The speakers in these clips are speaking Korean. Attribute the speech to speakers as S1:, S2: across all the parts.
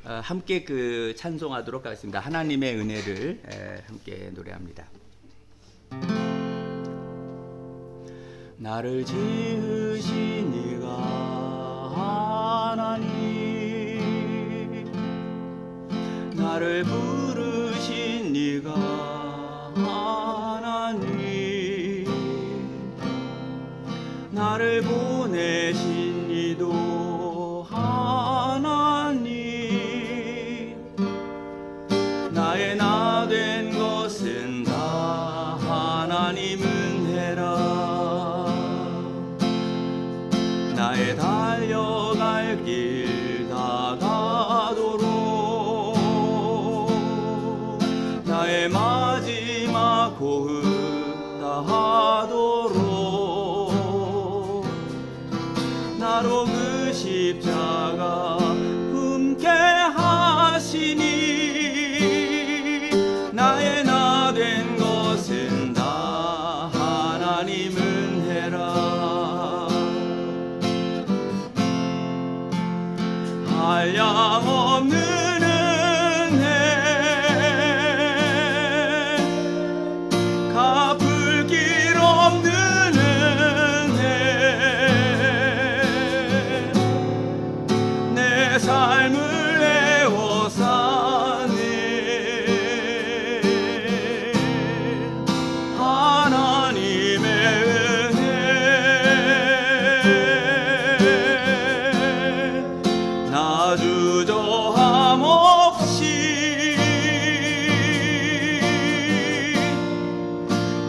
S1: 함께 그 찬송하도록 하겠습니다. 하나님의 은혜를 함께 노래합니다. 나를 지으신 이가 하나님, 나를 부르신 이가 하나님, 나를 보내신 이도 하나님, 나의 나 된 것은 다 하나님 은혜라. 나의 달려갈 길 다가도록, 나의 마지막 호흡 다하도록, 나로 그 십자가 품게 하시니, 나의 나 된 것은 다 하나님 은혜라. 한량없는 은혜, 갚을 길 없는 은혜, 내 삶을 애워 사네. 하나님의 은혜, 나 주저함 없이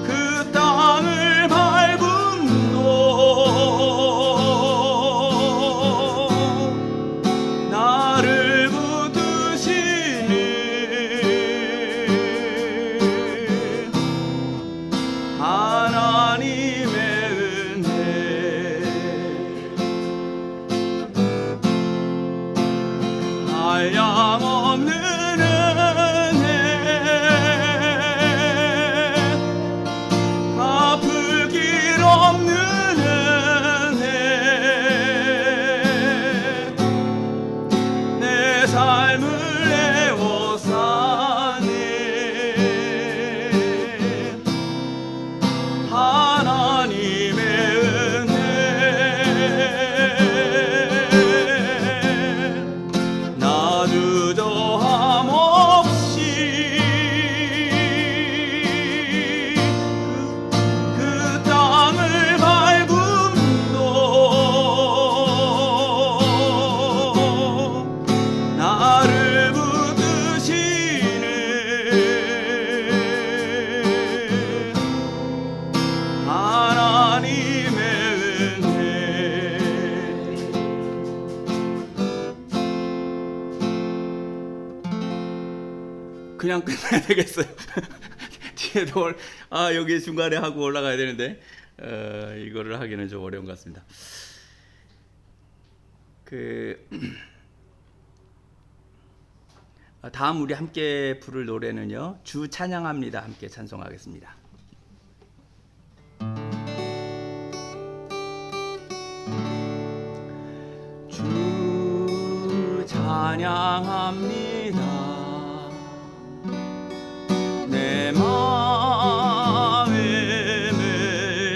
S1: 그 땅을 밟음도 나를 붙드시는 하나님의 은혜, 한량없는 은혜, 갚을 길 없는 은혜, 내 삶을 애워 사네. 하나님의 은혜, 나 주저함 없이 그 땅을 밟음도 나를 붙드시는 하나님의 은혜. 그냥 끝내야 되겠어요. 뒤에도 여기 중간에 하고 올라가야 되는데 이거를 하기는 좀 어려운 것 같습니다. 다음 우리 함께 부를 노래는요, 주 찬양합니다. 함께 찬송하겠습니다. 주 찬양합니다. 내 마음을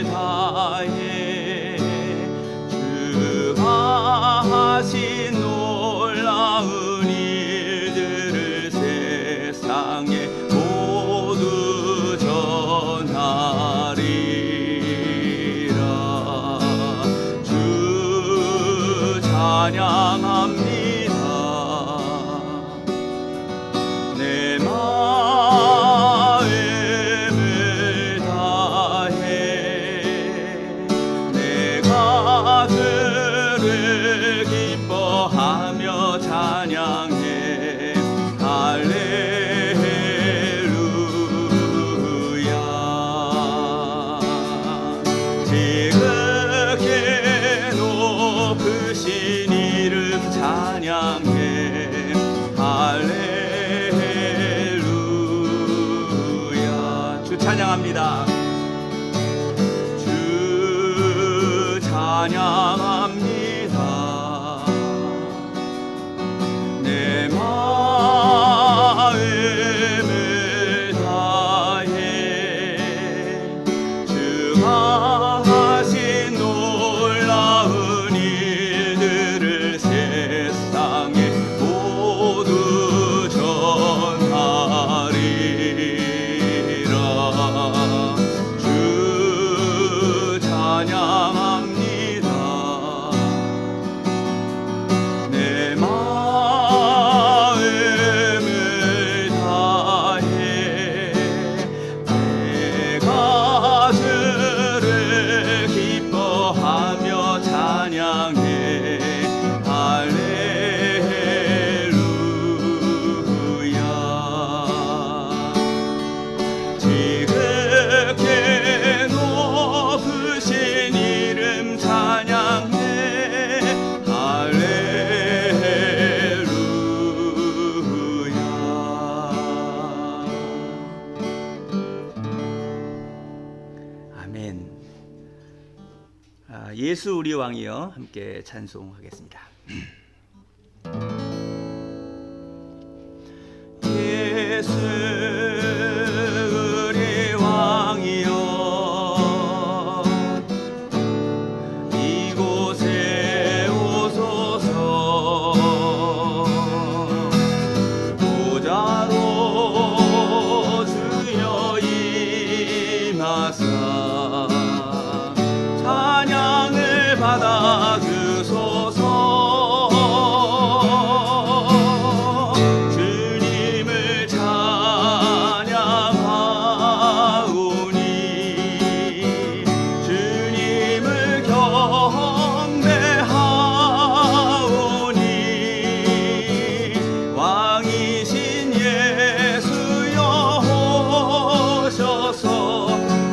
S1: 다해 주가 하신 놀라운 일들을 세상에 모두 전하리라. 주 찬양합니다. 내 마음을 다해 내가 그를 기뻐하며 찬양해. 할렐루야. 지극히 높으신 이름 찬양해. 할렐루야. 주 찬양합니다. 주 찬양합니다. 내 예수 우리 왕이여 함께 찬송하겠습니다. 예수 우리 왕이여 이곳에 오소서 보좌로 주여 임하사 찬양을 받아 주소서. 주님을 찬양하오니 주님을 경배하오니 왕이신 예수여 오셔서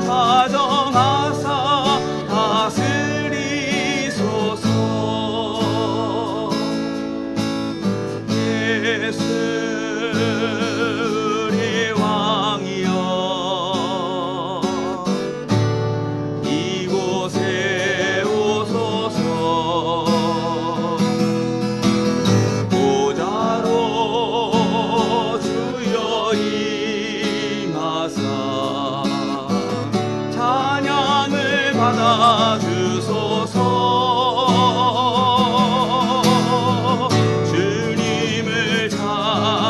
S1: 다정하사 다스리소서. 예수 우리 왕이여 이곳에 오소서 보좌로 주여 임하사 찬양을 받아 주소서. 주님을 찬양하오니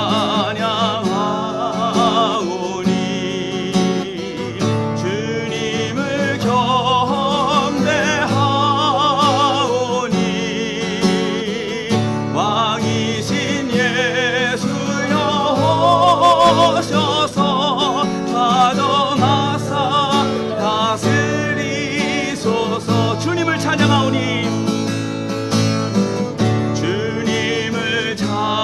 S1: 주님을 경배하오니 왕이신 예수여 오셔서 다정하사 다스리소서. 주님을 찬양하오니 주님을 찬양하오니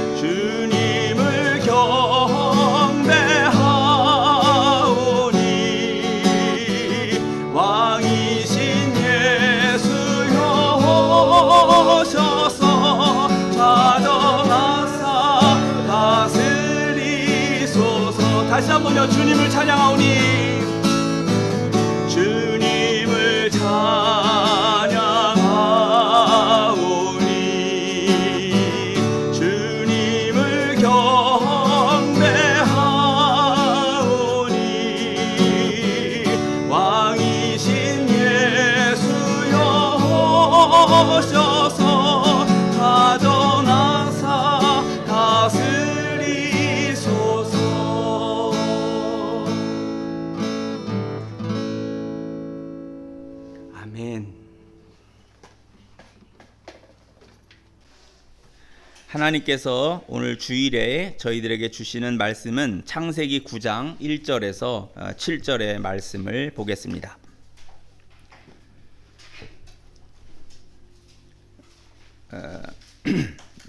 S1: 주님을 경배하오니 왕이신 예수여 오셔서 다정하사 다스리소서. 다시 한번요. 주님을 찬양하오니 주님을 찬양하오니 주님을 경배하오니 왕이신 예수여 오셔서 다정하사 다스리소서. 아멘. 하나님께서 오늘 주일에 저희들에게 주시는 말씀은 창세기 9장 1절에서 7절의 말씀을 보겠습니다.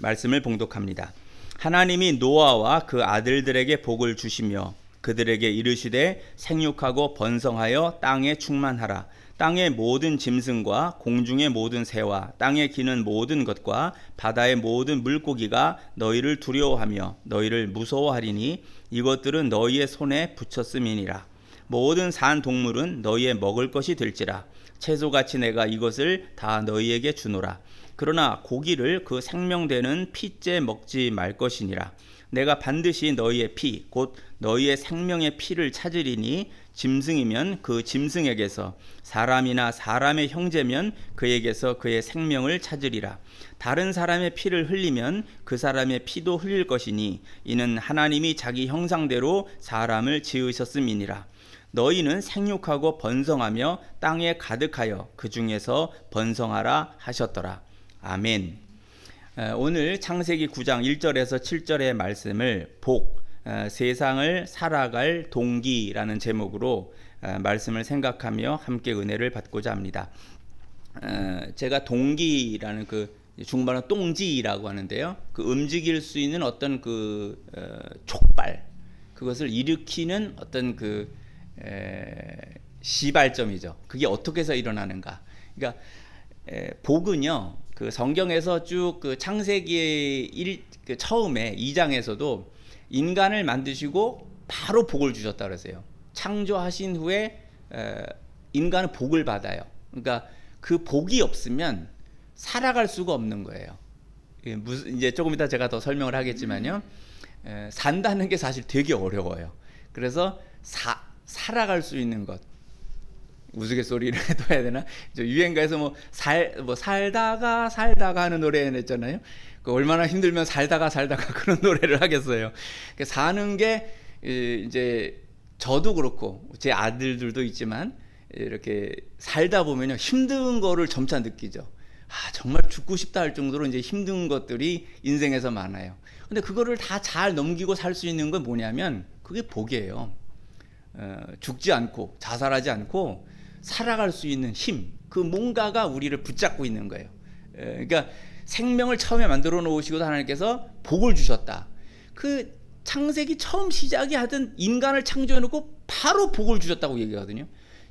S1: 말씀을 봉독합니다. 하나님이 노아와 그 아들들에게 복을 주시며 그들에게 이르시되 생육하고 번성하여 땅에 충만하라. 땅의 모든 짐승과 공중의 모든 새와 땅에 기는 모든 것과 바다의 모든 물고기가 너희를 두려워하며 너희를 무서워하리니 이것들은 너희의 손에 붙였음이니라. 모든 산 동물은 너희의 먹을 것이 될지라. 채소같이 내가 이것을 다 너희에게 주노라. 그러나 고기를 그 생명되는 피째 먹지 말 것이니라. 내가 반드시 너희의 피 곧 너희의 생명의 피를 찾으리니 짐승이면 그 짐승에게서 사람이나 사람의 형제면 그에게서 그의 생명을 찾으리라. 다른 사람의 피를 흘리면 그 사람의 피도 흘릴 것이니 이는 하나님이 자기 형상대로 사람을 지으셨음이니라. 너희는 생육하고 번성하며 땅에 가득하여 그 중에서 번성하라 하셨더라. 아멘. 오늘 창세기 9장 1절에서 7절의 말씀을 세상을 살아갈 동기라는 제목으로 말씀을 생각하며 함께 은혜를 받고자 합니다. 제가 동기라는 그 중반은 똥지라고 하는데요. 그 움직일 수 있는 어떤 그 촉발, 그것을 일으키는 어떤 그 시발점이죠. 그게 어떻게 해서 일어나는가? 그러니까 복은요, 그 성경에서 쭉 그 창세기 처음에 2장에서도 인간을 만드시고 바로 복을 주셨다 그랬어요. 창조하신 후에 인간은 복을 받아요. 그러니까 그 복이 없으면 살아갈 수가 없는 거예요. 이제 조금 이따 제가 더 설명을 하겠지만요. 산다는 게 사실 되게 어려워요. 그래서 살아갈 수 있는 것. 우스갯소리를 해도 해야 되나? 유행가에서 살다가 하는 노래 냈잖아요. 얼마나 힘들면 살다가 그런 노래를 하겠어요. 사는 게 이제 저도 그렇고 제 아들들도 있지만 이렇게 살다 보면요 힘든 거를 점차 느끼죠. 정말 죽고 싶다 할 정도로 이제 힘든 것들이 인생에서 많아요. 근데 그거를 다 잘 넘기고 살 수 있는 건 뭐냐면 그게 복이에요. 죽지 않고 자살하지 않고 살아갈 수 있는 힘, 그 뭔가가 우리를 붙잡고 있는 거예요. 그러니까 생명을 처음에 만들어 놓으시고 하나님께서 복을 주셨다. 그 창세기 처음 시작이 하던 인간을 창조해 놓고 바로 복을 주셨다고 얘기하거든요.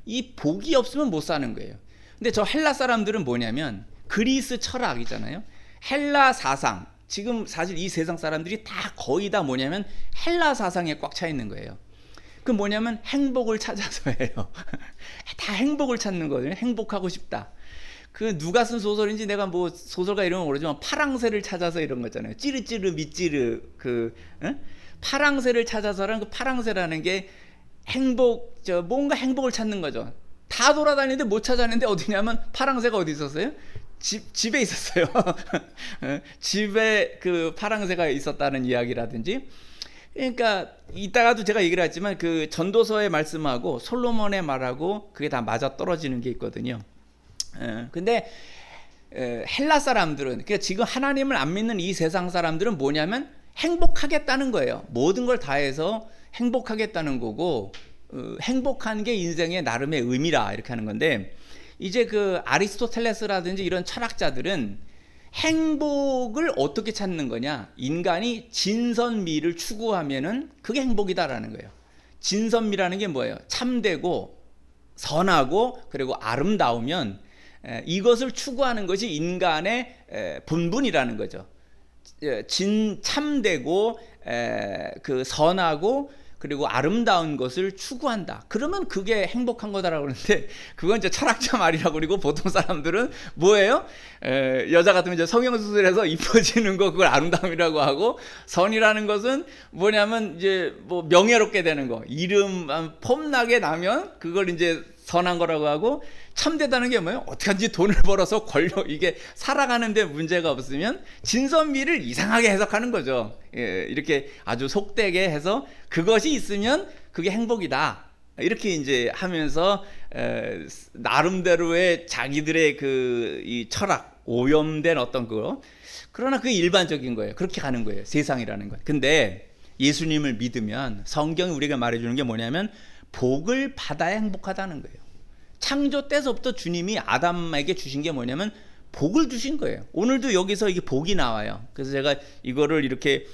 S1: 이 복이 없으면 못 사는 거예요. 근데 저 헬라 사람들은 뭐냐면 그리스 철학이잖아요. 헬라 사상, 지금 사실 이 세상 사람들이 다 거의 다 뭐냐면 헬라 사상에 꽉 차 있는 거예요. 그 뭐냐면 행복을 찾아서예요. 다 행복을 찾는 거예요. 행복하고 싶다. 그 누가 쓴 소설인지 내가 뭐 소설가 이름은 모르지만 파랑새를 찾아서 이런 거잖아요. 찌르찌르 밑찌르 파랑새를 찾아서라는 그 파랑새라는 게 뭔가 행복을 찾는 거죠. 다 돌아다니는데 못 찾았는데 어디냐면 파랑새가 어디 있었어요? 집에 있었어요. 집에 그 파랑새가 있었다는 이야기라든지. 그러니까 이따가도 제가 얘기를 했지만 그 전도서의 말씀하고 솔로몬의 말하고 그게 다 맞아 떨어지는 게 있거든요. 근데 헬라 사람들은, 그러니까 지금 하나님을 안 믿는 이 세상 사람들은 뭐냐면 행복하겠다는 거예요. 모든 걸 다해서 행복하겠다는 거고, 행복한 게 인생의 나름의 의미라 이렇게 하는 건데, 이제 그 아리스토텔레스라든지 이런 철학자들은 행복을 어떻게 찾는 거냐? 인간이 진선미를 추구하면은 그게 행복이다라는 거예요. 진선미라는 게 뭐예요? 참되고 선하고 그리고 아름다우면 이것을 추구하는 것이 인간의 본분이라는 거죠. 참되고 그 선하고 그리고 아름다운 것을 추구한다. 그러면 그게 행복한 거다라고 그러는데, 그건 이제 철학자 말이라고. 그리고 보통 사람들은 뭐예요? 여자 같으면 이제 성형수술해서 이뻐지는 거, 그걸 아름다움이라고 하고, 선이라는 것은 뭐냐면 이제 뭐 명예롭게 되는 거, 이름 폼나게 나면 그걸 이제 선한 거라고 하고, 참되다는 게 뭐예요? 어떻게든지 돈을 벌어서 이게 살아가는데 문제가 없으면 진선미를 이상하게 해석하는 거죠. 이렇게 아주 속되게 해서 그것이 있으면 그게 행복이다. 이렇게 이제 하면서 나름대로의 자기들의 이 철학, 오염된 어떤 거. 그러나 그게 일반적인 거예요. 그렇게 가는 거예요. 세상이라는 것. 근데 예수님을 믿으면 성경이 우리가 말해주는 게 뭐냐면 복을 받아야 행복하다는 거예요. 창조 때서부터 주님이 아담에게 주신 게 뭐냐면 복을 주신 거예요. 오늘도 여기서 이게 복이 나와요. 그래서 제가 이거를 이렇게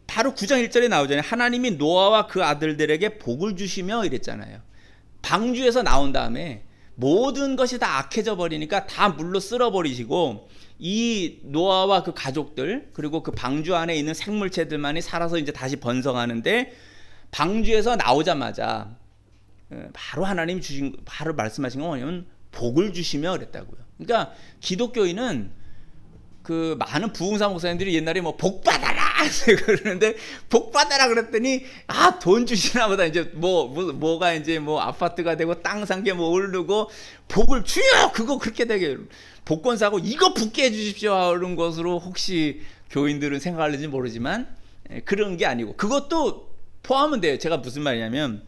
S1: 바로 9장 1절에 나오잖아요. 하나님이 노아와 그 아들들에게 복을 주시며 이랬잖아요. 방주에서 나온 다음에 모든 것이 다 악해져 버리니까 다 물로 쓸어버리시고, 이 노아와 그 가족들 그리고 그 방주 안에 있는 생물체들만이 살아서 이제 다시 번성하는데, 방주에서 나오자마자 바로 하나님이 바로 말씀하신 건 뭐냐면 복을 주시며 그랬다고요. 그러니까 기독교인은 그 많은 부흥사 목사님들이 옛날에 뭐 복 받아라 그러는데, 복 받아라 그랬더니 돈 주시나 보다. 이제 뭐가 이제 뭐 아파트가 되고 땅 산 게 뭐 오르고 복을 주여, 그거 그렇게 되게 복권 사고 이거 붙게 해주십시오 그런 것으로 혹시 교인들은 생각하는지 모르지만 그런 게 아니고, 그것도 포함은 돼요. 제가 무슨 말이냐면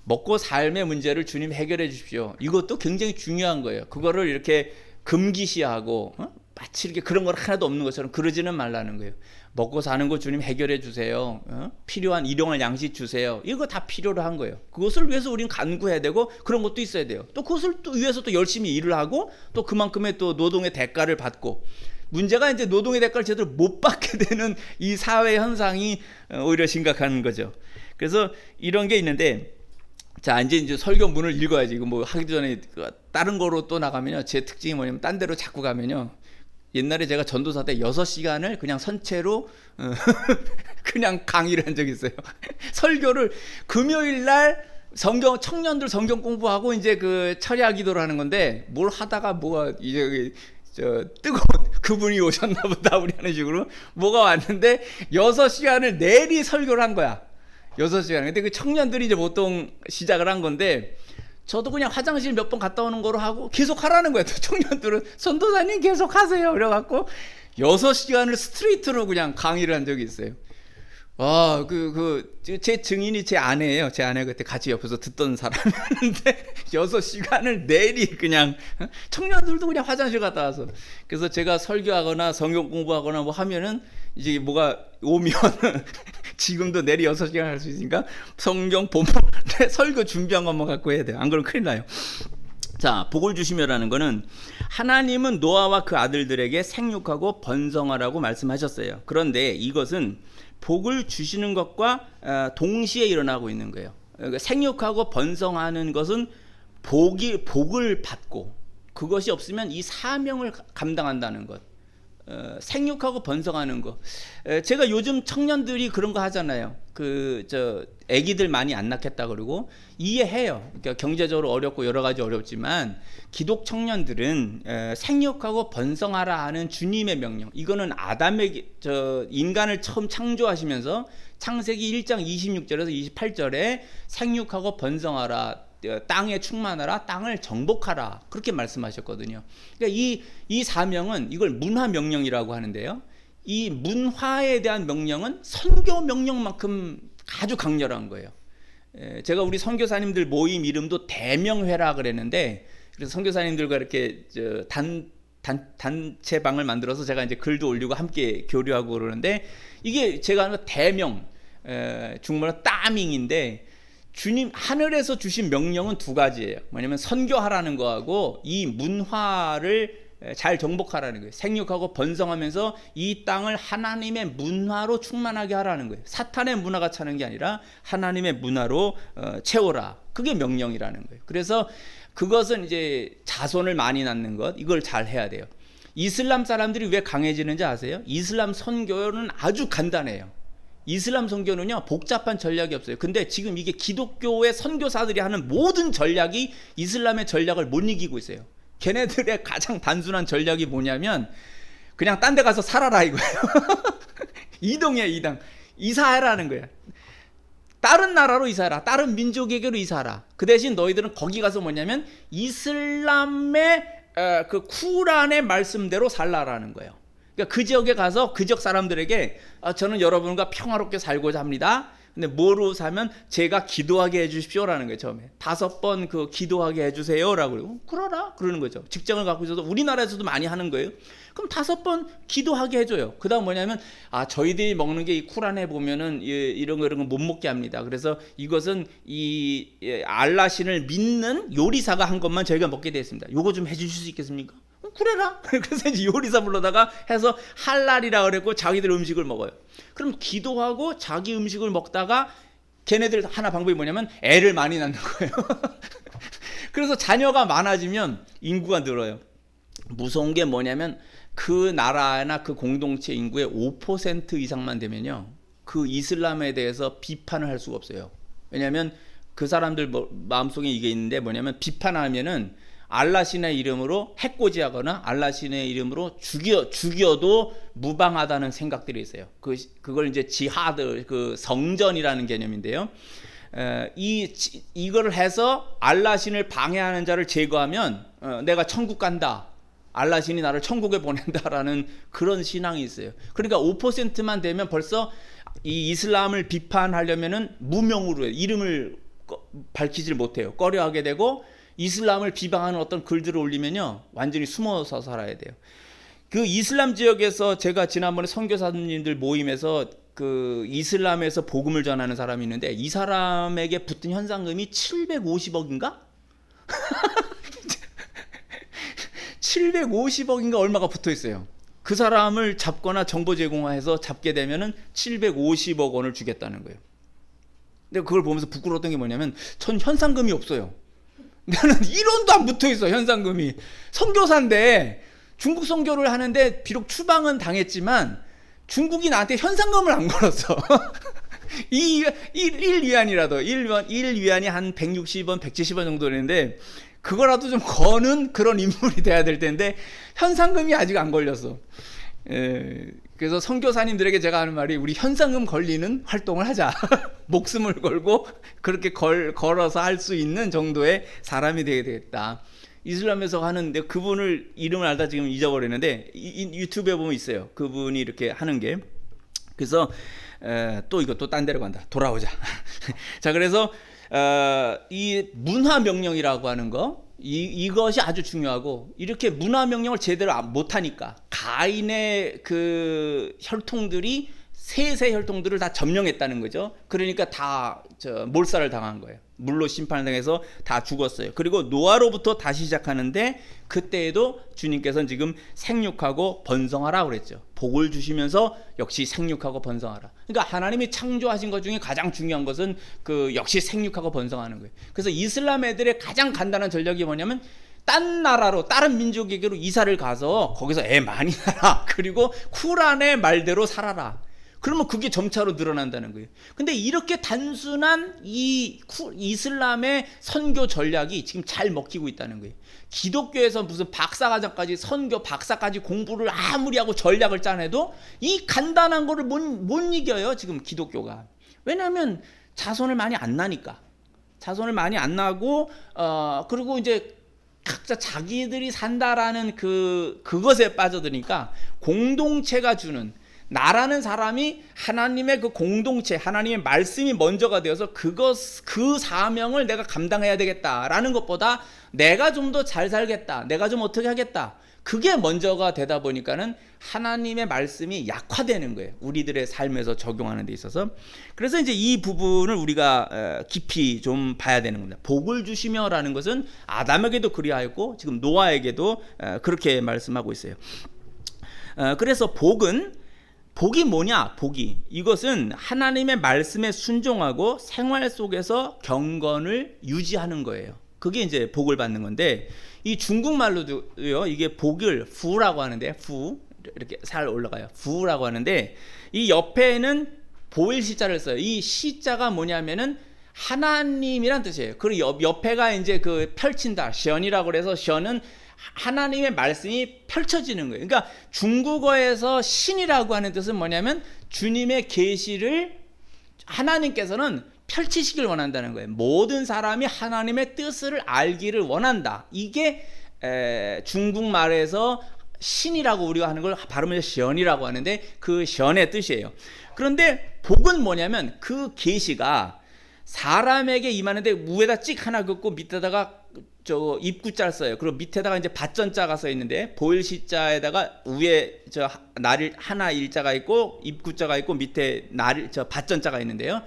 S1: 먹고 삶의 문제를 주님 해결해 주십시오, 이것도 굉장히 중요한 거예요. 그거를 이렇게 금기시하고 마치 이렇게 그런 건 하나도 없는 것처럼 그러지는 말라는 거예요. 먹고 사는 거 주님 해결해 주세요. 필요한 일용할 양식 주세요. 이거 다 필요로 한 거예요. 그것을 위해서 우리는 간구해야 되고 그런 것도 있어야 돼요. 또 그것을 또 위해서 또 열심히 일을 하고 또 그만큼의 또 노동의 대가를 받고, 문제가 이제 노동의 대가를 제대로 못 받게 되는 이 사회 현상이 오히려 심각한 거죠. 그래서 이런 게 있는데, 자, 이제 설교문을 읽어야지. 이거 뭐 하기 전에 다른 거로 또 나가면요, 제 특징이 뭐냐면 딴 데로 자꾸 가면요, 옛날에 제가 전도사 때 6시간을 그냥 선체로 그냥 강의를 한 적이 있어요. 설교를 금요일 날 청년들 성경 공부하고 이제 그 철야 기도를 하는 건데, 뭘 하다가 뭐가 이제 뜨거운 그분이 오셨나 보다 우리 하는 식으로 뭐가 왔는데 6시간을 내리 설교를 한 거야. 6시간. 근데 그 청년들이 이제 보통 시작을 한 건데, 저도 그냥 화장실 몇 번 갔다 오는 거로 하고 계속 하라는 거예요. 청년들은 선도사님 계속 하세요. 그래갖고 6시간을 스트레이트로 그냥 강의를 한 적이 있어요. 제 증인이 제 아내예요. 제 아내 그때 같이 옆에서 듣던 사람이었는데 6시간을 내리 그냥, 청년들도 그냥 화장실 갔다 와서. 그래서 제가 설교하거나 성경 공부하거나 뭐 하면은 이제 뭐가 오면 지금도 내리 6시간 할 수 있으니까 성경 본문 설교 준비한 것만 갖고 해야 돼요. 안 그러면 큰일 나요. 자, 복을 주시며라는 거는 하나님은 노아와 그 아들들에게 생육하고 번성하라고 말씀하셨어요. 그런데 이것은 복을 주시는 것과 동시에 일어나고 있는 거예요. 생육하고 번성하는 것은 복을 받고, 그것이 없으면 이 사명을 감당한다는 것. 생육하고 번성하는 거. 제가 요즘 청년들이 그런 거 하잖아요. 애기들 많이 안 낳겠다 그러고 이해해요. 그러니까 경제적으로 어렵고 여러 가지 어렵지만 기독 청년들은 생육하고 번성하라 하는 주님의 명령. 이거는 인간을 처음 창조하시면서 창세기 1장 26절에서 28절에 생육하고 번성하라, 땅에 충만하라, 땅을 정복하라, 그렇게 말씀하셨거든요. 그러니까 이 사명은, 이걸 문화 명령이라고 하는데요, 이 문화에 대한 명령은 선교 명령만큼 아주 강렬한 거예요. 제가 우리 선교사님들 모임 이름도 대명회라 그랬는데, 그래서 선교사님들과 이렇게 단체방을 만들어서 제가 이제 글도 올리고 함께 교류하고 그러는데, 이게 제가 하는 대명, 중국말로 따밍인데, 주님 하늘에서 주신 명령은 두 가지예요. 뭐냐면 선교하라는 거하고 이 문화를 잘 정복하라는 거예요. 생육하고 번성하면서 이 땅을 하나님의 문화로 충만하게 하라는 거예요. 사탄의 문화가 차는 게 아니라 하나님의 문화로 채워라. 그게 명령이라는 거예요. 그래서 그것은 이제 자손을 많이 낳는 것, 이걸 잘 해야 돼요. 이슬람 사람들이 왜 강해지는지 아세요? 이슬람 선교는 아주 간단해요. 이슬람 선교는요, 복잡한 전략이 없어요. 근데 지금 이게 기독교의 선교사들이 하는 모든 전략이 이슬람의 전략을 못 이기고 있어요. 걔네들의 가장 단순한 전략이 뭐냐면 그냥 딴 데 가서 살아라 이거예요. 이동해. 이사하라는 거예요. 다른 나라로 이사하라, 다른 민족에게로 이사하라. 그 대신 너희들은 거기 가서 뭐냐면 이슬람의 그 쿠란의 말씀대로 살라라는 거예요. 그러니까 그 지역에 가서 그 지역 사람들에게 저는 여러분과 평화롭게 살고자 합니다. 근데 뭐로 사면 제가 기도하게 해주십시오라는 거예요. 처음에 5번 그 기도하게 해주세요라고 그러고, 그러라 그러는 거죠. 직장을 갖고 있어도 우리나라에서도 많이 하는 거예요. 그럼 5번 기도하게 해줘요. 그 다음 뭐냐면 저희들이 먹는 게 이 쿠란에 보면은 이런 거 못 먹게 합니다. 그래서 이것은 이 알라신을 믿는 요리사가 한 것만 저희가 먹게 되었습니다. 요거 좀 해주실 수 있겠습니까? 그래라. 그래서 이제 요리사 불러다가 해서 할랄이라 그랬고 자기들 음식을 먹어요. 그럼 기도하고 자기 음식을 먹다가 걔네들 하나 방법이 뭐냐면 애를 많이 낳는 거예요. 그래서 자녀가 많아지면 인구가 늘어요. 무서운 게 뭐냐면 그 나라나 그 공동체 인구의 5% 이상만 되면요, 그 이슬람에 대해서 비판을 할 수가 없어요. 왜냐하면 그 사람들 마음속에 이게 있는데 뭐냐면 비판하면은 알라신의 이름으로 해코지하거나 알라신의 이름으로 죽여도 무방하다는 생각들이 있어요. 그걸 이제 지하드, 그 성전이라는 개념인데요. 이걸 해서 알라신을 방해하는 자를 제거하면 내가 천국 간다, 알라신이 나를 천국에 보낸다라는 그런 신앙이 있어요. 그러니까 5%만 되면 벌써 이 이슬람을 비판하려면은 무명으로 해요. 이름을 밝히질 못해요. 꺼려하게 되고, 이슬람을 비방하는 어떤 글들을 올리면요, 완전히 숨어서 살아야 돼요. 그 이슬람 지역에서 제가 지난번에 선교사님들 모임에서 그 이슬람에서 복음을 전하는 사람이 있는데, 이 사람에게 붙은 현상금이 750억인가? 750억인가 얼마가 붙어 있어요. 그 사람을 잡거나 정보 제공해서 잡게 되면은 750억 원을 주겠다는 거예요. 근데 그걸 보면서 부끄러웠던 게 뭐냐면, 전 현상금이 없어요. 나는 1원도 안 붙어 있어, 현상금이. 선교사인데 중국 선교를 하는데 비록 추방은 당했지만 중국이 나한테 현상금을 안 걸었어. 1위안이라도 1위안이 한 160원, 170원 정도 되는데 그거라도 좀 거는 그런 인물이 돼야 될 텐데 현상금이 아직 안 걸렸어. 그래서 선교사님들에게 제가 하는 말이 우리 현상금 걸리는 활동을 하자. 목숨을 걸고 그렇게 걸어서 할 수 있는 정도의 사람이 되게 되겠다. 이슬람에서 하는데 그분을 이름을 알다 지금 잊어버렸는데 유튜브에 보면 있어요. 그분이 이렇게 하는 게. 그래서 또 이것도 딴 데로 간다. 돌아오자. 자, 그래서 이 문화 명령이라고 하는 거 이것이 아주 중요하고 이렇게 문화 명령을 제대로 못 하니까 가인의 그 혈통들이 셋의 혈통들을 다 점령했다는 거죠. 그러니까 다 몰살을 당한 거예요. 물로 심판을 당해서 다 죽었어요. 그리고 노아로부터 다시 시작하는데 그때에도 주님께서는 지금 생육하고 번성하라 그랬죠. 복을 주시면서 역시 생육하고 번성하라. 그러니까 하나님이 창조하신 것 중에 가장 중요한 것은 그 역시 생육하고 번성하는 거예요. 그래서 이슬람 애들의 가장 간단한 전략이 뭐냐면 딴 나라로 다른 민족에게로 이사를 가서 거기서 애 많이 낳아. 그리고 쿠란의 말대로 살아라. 그러면 그게 점차로 늘어난다는 거예요. 근데 이렇게 단순한 이 이슬람의 선교 전략이 지금 잘 먹히고 있다는 거예요. 기독교에서 무슨 박사과정까지 선교 박사까지 공부를 아무리 하고 전략을 짜내도 이 간단한 거를 못 이겨요. 지금 기독교가. 왜냐하면 자손을 많이 안 나니까. 자손을 많이 안 나고 그리고 이제 각자 자기들이 산다라는 그것에 빠져드니까 공동체가 주는 나라는 사람이 하나님의 그 공동체, 하나님의 말씀이 먼저가 되어서 그 사명을 내가 감당해야 되겠다라는 것보다 내가 좀 더 잘 살겠다, 내가 좀 어떻게 하겠다, 그게 먼저가 되다 보니까는 하나님의 말씀이 약화되는 거예요. 우리들의 삶에서 적용하는 데 있어서. 그래서 이제 이 부분을 우리가 깊이 좀 봐야 되는 겁니다. 복을 주시며라는 것은 아담에게도 그리하였고 지금 노아에게도 그렇게 말씀하고 있어요. 그래서 복이 뭐냐? 복이. 이것은 하나님의 말씀에 순종하고 생활 속에서 경건을 유지하는 거예요. 그게 이제 복을 받는 건데 이 중국말로도요. 이게 복을 부라고 하는데 부 이렇게 살 올라가요. 부라고 하는데 이 옆에는 보일 시자를 써요. 이 시자가 뭐냐면은 하나님이란 뜻이에요. 그리고 옆에가 이제 그 펼친다. 션이라고 그래서 션은 하나님의 말씀이 펼쳐지는 거예요. 그러니까 중국어에서 신이라고 하는 뜻은 뭐냐면 주님의 계시를 하나님께서는 펼치시길 원한다는 거예요. 모든 사람이 하나님의 뜻을 알기를 원한다. 이게 중국말에서 신이라고 우리가 하는 걸 발음을 션이라고 하는데 그 션의 뜻이에요. 그런데 복은 뭐냐면 그 계시가 사람에게 임하는데 위에다 찍 하나 긋고 밑에다가 입구자를 써요. 그리고 밑에다가 이제 밭전자가 써 있는데 보일 시자에다가 위에 날일 하나 일자가 있고 입구자가 있고 밑에 밭전자가 있는데요.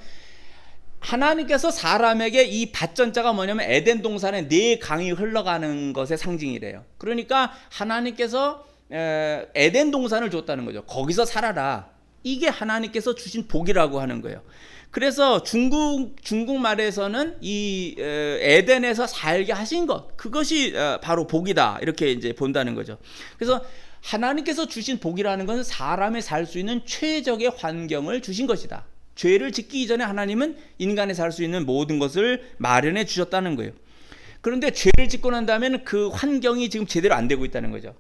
S1: 하나님께서 사람에게 이 밭전자가 뭐냐면 에덴 동산에 네 강이 흘러가는 것의 상징이래요. 그러니까 하나님께서 에덴 동산을 줬다는 거죠. 거기서 살아라. 이게 하나님께서 주신 복이라고 하는 거예요. 그래서 중국말에서는 이 에덴에서 살게 하신 것, 그것이 바로 복이다. 이렇게 이제 본다는 거죠. 그래서 하나님께서 주신 복이라는 것은 사람이 살 수 있는 최적의 환경을 주신 것이다. 죄를 짓기 이전에 하나님은 인간이 살 수 있는 모든 것을 마련해 주셨다는 거예요. 그런데 죄를 짓고 난 다음에는 그 환경이 지금 제대로 안 되고 있다는 거죠.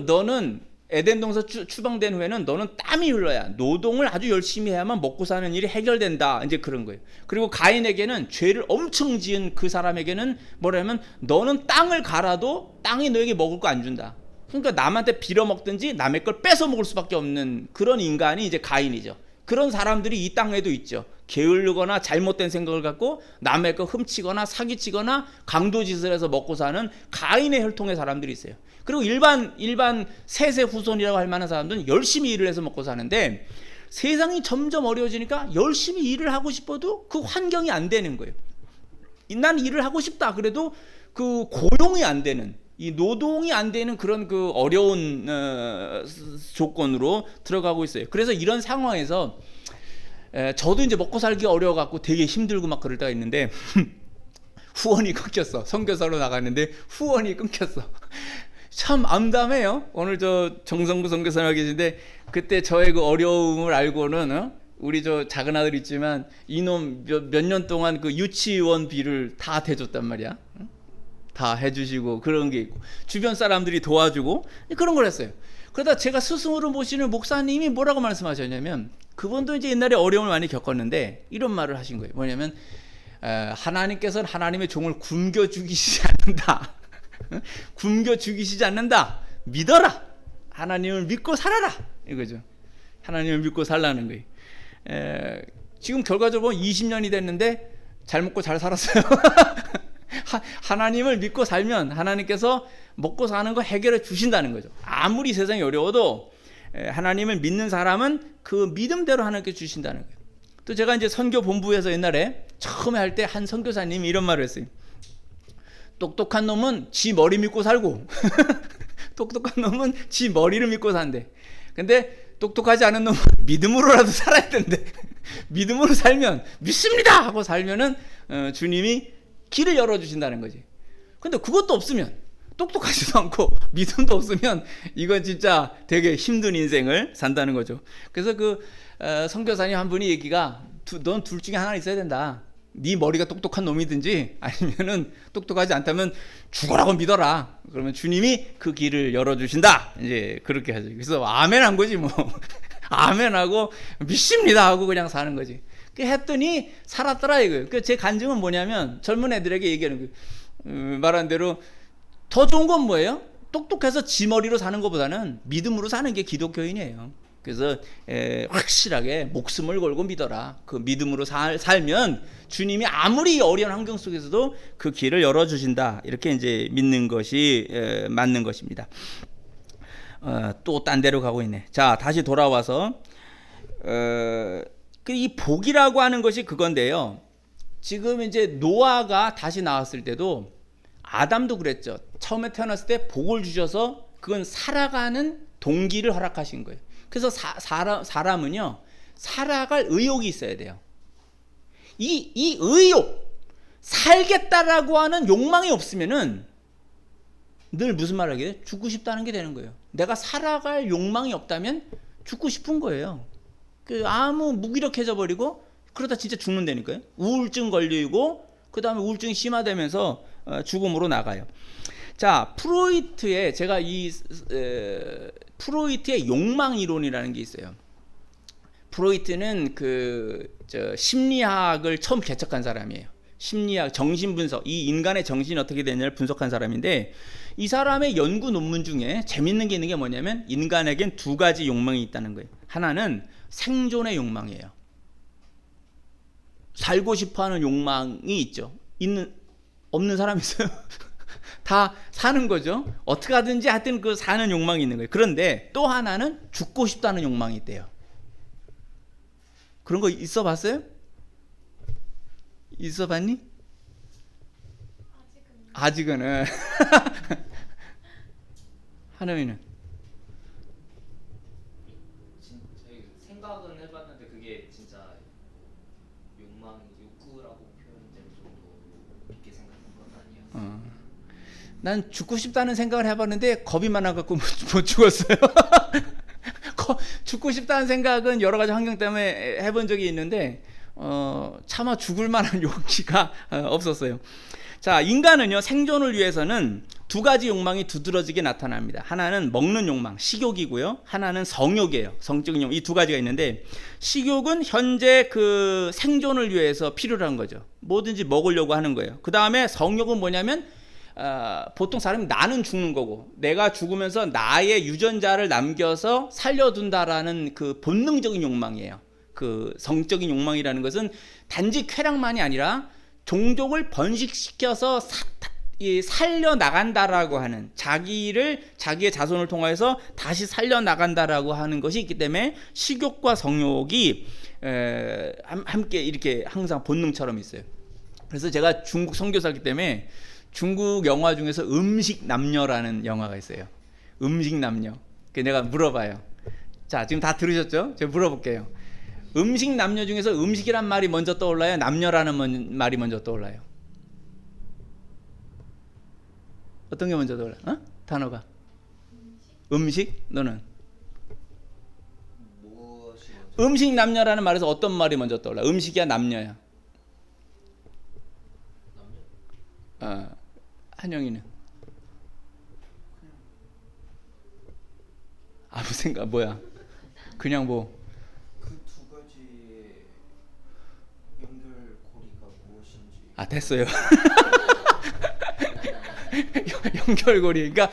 S1: 너는 에덴 동산 추방된 후에는 너는 땀이 흘러야 노동을 아주 열심히 해야만 먹고 사는 일이 해결된다. 이제 그런 거예요. 그리고 가인에게는 죄를 엄청 지은 그 사람에게는 뭐라면 너는 땅을 갈아도 땅이 너에게 먹을 거 안 준다. 그러니까 남한테 빌어먹든지 남의 걸 뺏어 먹을 수밖에 없는 그런 인간이 이제 가인이죠. 그런 사람들이 이 땅에도 있죠. 게으르거나 잘못된 생각을 갖고 남의 거 훔치거나 사기치거나 강도짓을 해서 먹고 사는 가인의 혈통의 사람들이 있어요. 그리고 일반 셋의 후손이라고 할 만한 사람들은 열심히 일을 해서 먹고 사는데 세상이 점점 어려워지니까 열심히 일을 하고 싶어도 그 환경이 안 되는 거예요. 난 일을 하고 싶다 그래도 그 고용이 안 되는, 이 노동이 안 되는 그런 그 어려운 조건으로 들어가고 있어요. 그래서 이런 상황에서 저도 이제 먹고 살기 어려워갖고 되게 힘들고 막 그럴 때가 있는데 후원이 끊겼어. 선교사로 나갔는데 후원이 끊겼어. 참 암담해요. 오늘 정성구 선교사가 계신데 그때 저의 그 어려움을 알고는 우리 저 작은 아들 있지만 이놈 몇 년 동안 그 유치원비를 다 대줬단 말이야. 다 해주시고 그런 게 있고 주변 사람들이 도와주고 그런 걸 했어요. 그러다 제가 스승으로 모시는 목사님이 뭐라고 말씀하셨냐면, 그분도 이제 옛날에 어려움을 많이 겪었는데 이런 말을 하신 거예요. 뭐냐면 하나님께서는 하나님의 종을 굶겨 죽이시지 않는다. 굶겨 죽이시지 않는다. 믿어라. 하나님을 믿고 살아라. 이거죠. 하나님을 믿고 살라는 거예요. 지금 결과적으로 보면 20년이 됐는데 잘 먹고 잘 살았어요. 하나님을 믿고 살면 하나님께서 먹고 사는 거 해결해 주신다는 거죠. 아무리 세상이 어려워도 하나님을 믿는 사람은 그 믿음대로 하나님께 주신다는 거예요. 또 제가 이제 선교 본부에서 옛날에 처음에 할 때 한 선교사님이 이런 말을 했어요. 똑똑한 놈은 지 머리 믿고 살고 똑똑한 놈은 지 머리를 믿고 산대. 근데 똑똑하지 않은 놈은 믿음으로라도 살아야 된대. 믿음으로 살면 믿습니다 하고 살면은 주님이 길을 열어주신다는 거지. 근데 그것도 없으면, 똑똑하지도 않고 믿음도 없으면 이건 진짜 되게 힘든 인생을 산다는 거죠. 그래서 그 선교사님 한 분이 얘기가, 넌 둘 중에 하나 있어야 된다. 네 머리가 똑똑한 놈이든지 아니면은 똑똑하지 않다면 죽어라고 믿어라. 그러면 주님이 그 길을 열어주신다. 이제 그렇게 하죠. 그래서 아멘 한 거지 뭐. 아멘 하고 믿습니다 하고 그냥 사는 거지. 했더니 살았더라 이거예요. 제 간증은 뭐냐면, 젊은 애들에게 얘기하는 거예요. 말한 대로 더 좋은 건 뭐예요? 똑똑해서 지 머리로 사는 것보다는 믿음으로 사는 게 기독교인이에요. 그래서 확실하게 목숨을 걸고 믿어라. 그 믿음으로 살면 주님이 아무리 어려운 환경 속에서도 그 길을 열어주신다. 이렇게 이제 믿는 것이 맞는 것입니다. 또 딴 데로 가고 있네. 자, 다시 돌아와서 이 복이라고 하는 것이 그건데요. 지금 이제 노아가 다시 나왔을 때도 아담도 그랬죠. 처음에 태어났을 때 복을 주셔서 그건 살아가는 동기를 허락하신 거예요. 그래서 사람은요, 살아갈 의욕이 있어야 돼요. 이 의욕, 살겠다라고 하는 욕망이 없으면은 늘 무슨 말을 하게 돼? 죽고 싶다는 게 되는 거예요. 내가 살아갈 욕망이 없다면 죽고 싶은 거예요. 아무 무기력해져 버리고 그러다 진짜 죽는다니까요. 우울증 걸리고 그 다음에 우울증이 심화되면서 죽음으로 나가요. 자, 프로이트의 제가 프로이트의 욕망 이론이라는 게 있어요. 프로이트는 심리학을 처음 개척한 사람이에요. 심리학, 정신 분석, 이 인간의 정신이 어떻게 되느냐를 분석한 사람인데, 이 사람의 연구 논문 중에 재밌는 게 있는 게 뭐냐면, 인간에겐 두 가지 욕망이 있다는 거예요. 하나는 생존의 욕망이에요. 살고 싶어하는 욕망이 있죠. 없는 사람 있어요? 다 사는 거죠. 어떻게 하든지 하여튼 그 사는 욕망이 있는 거예요. 그런데 또 하나는 죽고 싶다는 욕망이 있대요. 그런 거 있어 봤어요? 있어 봤니? 아직은. 하나미는?
S2: 생각은 해봤는데 그게 진짜 욕구라고 표현될 정도로 깊게 생각한 건 아니에요.
S1: 난 죽고 싶다는 생각을 해봤는데 겁이 많아갖고 못 죽었어요. 죽고 싶다는 생각은 여러 가지 환경 때문에 해본 적이 있는데 차마 죽을 만한 용기가 없었어요. 자, 인간은요, 생존을 위해서는 두 가지 욕망이 두드러지게 나타납니다. 하나는 먹는 욕망, 식욕이고요. 하나는 성욕이에요. 성적인 욕망. 이 두 가지가 있는데, 식욕은 현재 그 생존을 위해서 필요한 거죠. 뭐든지 먹으려고 하는 거예요. 그 다음에 성욕은 뭐냐면 보통 사람이 나는 죽는 거고, 내가 죽으면서 나의 유전자를 남겨서 살려둔다라는 그 본능적인 욕망이에요. 그 성적인 욕망이라는 것은 단지 쾌락만이 아니라 종족을 번식시켜서 살려나간다라고 하는, 자기의 자손을 통해서 다시 살려나간다라고 하는 것이 있기 때문에 식욕과 성욕이 함께 이렇게 항상 본능처럼 있어요. 그래서 제가 중국 선교사이기 때문에 중국 영화 중에서 음식 남녀라는 영화가 있어요. 음식 남녀. 내가 물어봐요. 자, 지금 다 들으셨죠? 제가 물어볼게요. 음식 남녀 중에서 음식이란 말이 먼저 떠올라요? 남녀라는 말이 먼저 떠올라요? 어떤 게 먼저 떠올라요? 단어가? 음식? 너는? 음식 남녀라는 말에서 어떤 말이 먼저 떠올라? 음식이야 남녀야? 한영이는 아무 생각 뭐야? 그냥 뭐
S2: 그 두 가지의 연결고리가 무엇인지.
S1: 됐어요. 연결고리. 그러니까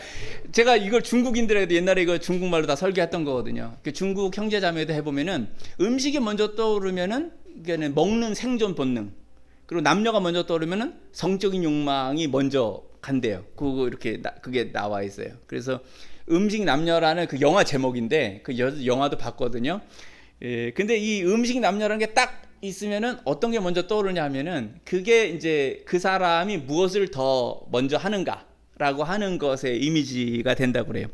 S1: 제가 이걸 중국인들에도 옛날에 이거 중국말로 다 설계했던 거거든요. 그 중국 형제자매도 해보면은 음식이 먼저 떠오르면은 그러니까 먹는 생존 본능. 그리고 남녀가 먼저 떠오르면은 성적인 욕망이 먼저 간대요. 그거 이렇게 그게 나와 있어요. 그래서 음식 남녀라는 그 영화 제목인데 그 영화도 봤거든요. 근데 이 음식 남녀라는 게 딱 있으면은 어떤 게 먼저 떠오르냐 하면은 그게 이제 그 사람이 무엇을 더 먼저 하는가라고 하는 것의 이미지가 된다고 그래요.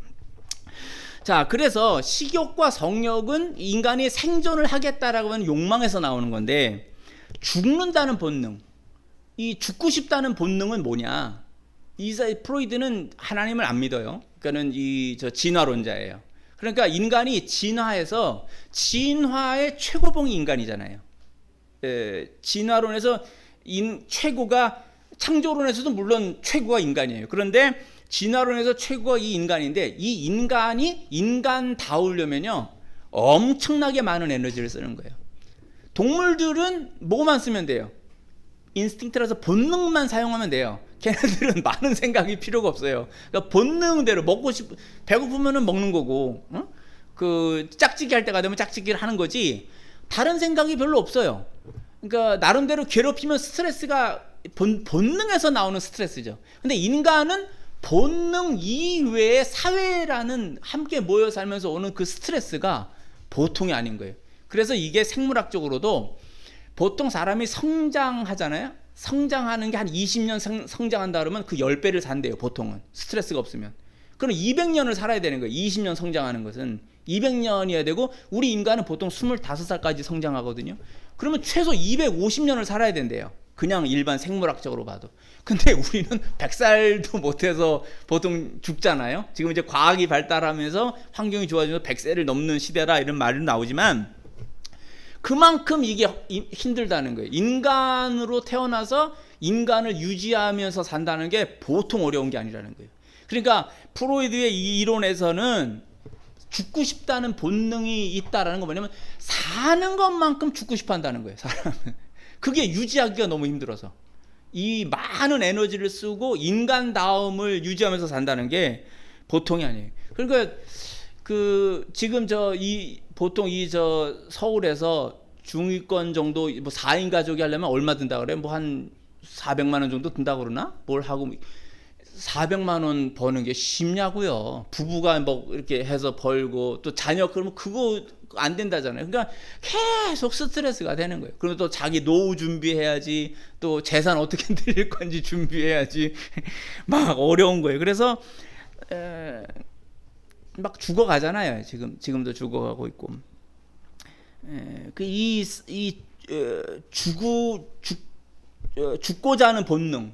S1: 자, 그래서 식욕과 성욕은 인간이 생존을 하겠다라고 하는 욕망에서 나오는 건데 죽는다는 본능, 이 죽고 싶다는 본능은 뭐냐? 프로이드는 하나님을 안 믿어요. 그러니까는 저 진화론자예요. 그러니까 인간이 진화해서 진화의 최고봉이 인간이잖아요. 진화론에서 최고가 창조론에서도 물론 최고가 인간이에요. 그런데 진화론에서 최고가 이 인간인데 이 인간이 인간다우려면요 엄청나게 많은 에너지를 쓰는 거예요. 동물들은 뭐만 쓰면 돼요? 인스팅트라서 본능만 사용하면 돼요. 걔네들은 많은 생각이 필요가 없어요. 그러니까 본능대로 배고프면은 먹는 거고, 그 짝짓기 할 때가 되면 짝짓기를 하는 거지. 다른 생각이 별로 없어요. 그러니까 나름대로 괴롭히면 스트레스가 본능에서 나오는 스트레스죠. 근데 인간은 본능 이외의 사회라는 함께 모여 살면서 오는 그 스트레스가 보통이 아닌 거예요. 그래서 이게 생물학적으로도 보통 사람이 성장하잖아요. 성장하는 게 한 20년 성장한다 그러면 그 10배를 산대요. 보통은 스트레스가 없으면. 그럼 200년을 살아야 되는 거예요. 20년 성장하는 것은 200년이어야 되고 우리 인간은 보통 25살까지 성장하거든요. 그러면 최소 250년을 살아야 된대요. 그냥 일반 생물학적으로 봐도. 근데 우리는 100살도 못해서 보통 죽잖아요. 지금 이제 과학이 발달하면서 환경이 좋아지면서 100세를 넘는 시대라 이런 말은 나오지만 그만큼 이게 힘들다는 거예요. 인간으로 태어나서 인간을 유지하면서 산다는 게 보통 어려운 게 아니라는 거예요. 그러니까 프로이드의 이 이론에서는 죽고 싶다는 본능이 있다라는 거 뭐냐면 사는 것만큼 죽고 싶어 한다는 거예요. 사람은. 그게 유지하기가 너무 힘들어서. 이 많은 에너지를 쓰고 인간다움을 유지하면서 산다는 게 보통이 아니에요. 그러니까 지금 보통 서울에서 중위권 정도 4인 가족이 하려면 얼마 든다 그래? 뭐 한 400만 원 정도 든다 그러나? 뭘 하고 400만 원 버는 게 쉽냐고요. 부부가 뭐 이렇게 해서 벌고 또 자녀 그러면 그거 안 된다잖아요. 그러니까 계속 스트레스가 되는 거예요. 그리고 또 자기 노후 준비해야지, 또 재산 어떻게 늘릴 건지 준비해야지 막 어려운 거예요. 그래서 막 죽어가잖아요. 지금도 죽어가고 있고. 죽고자 하는 본능.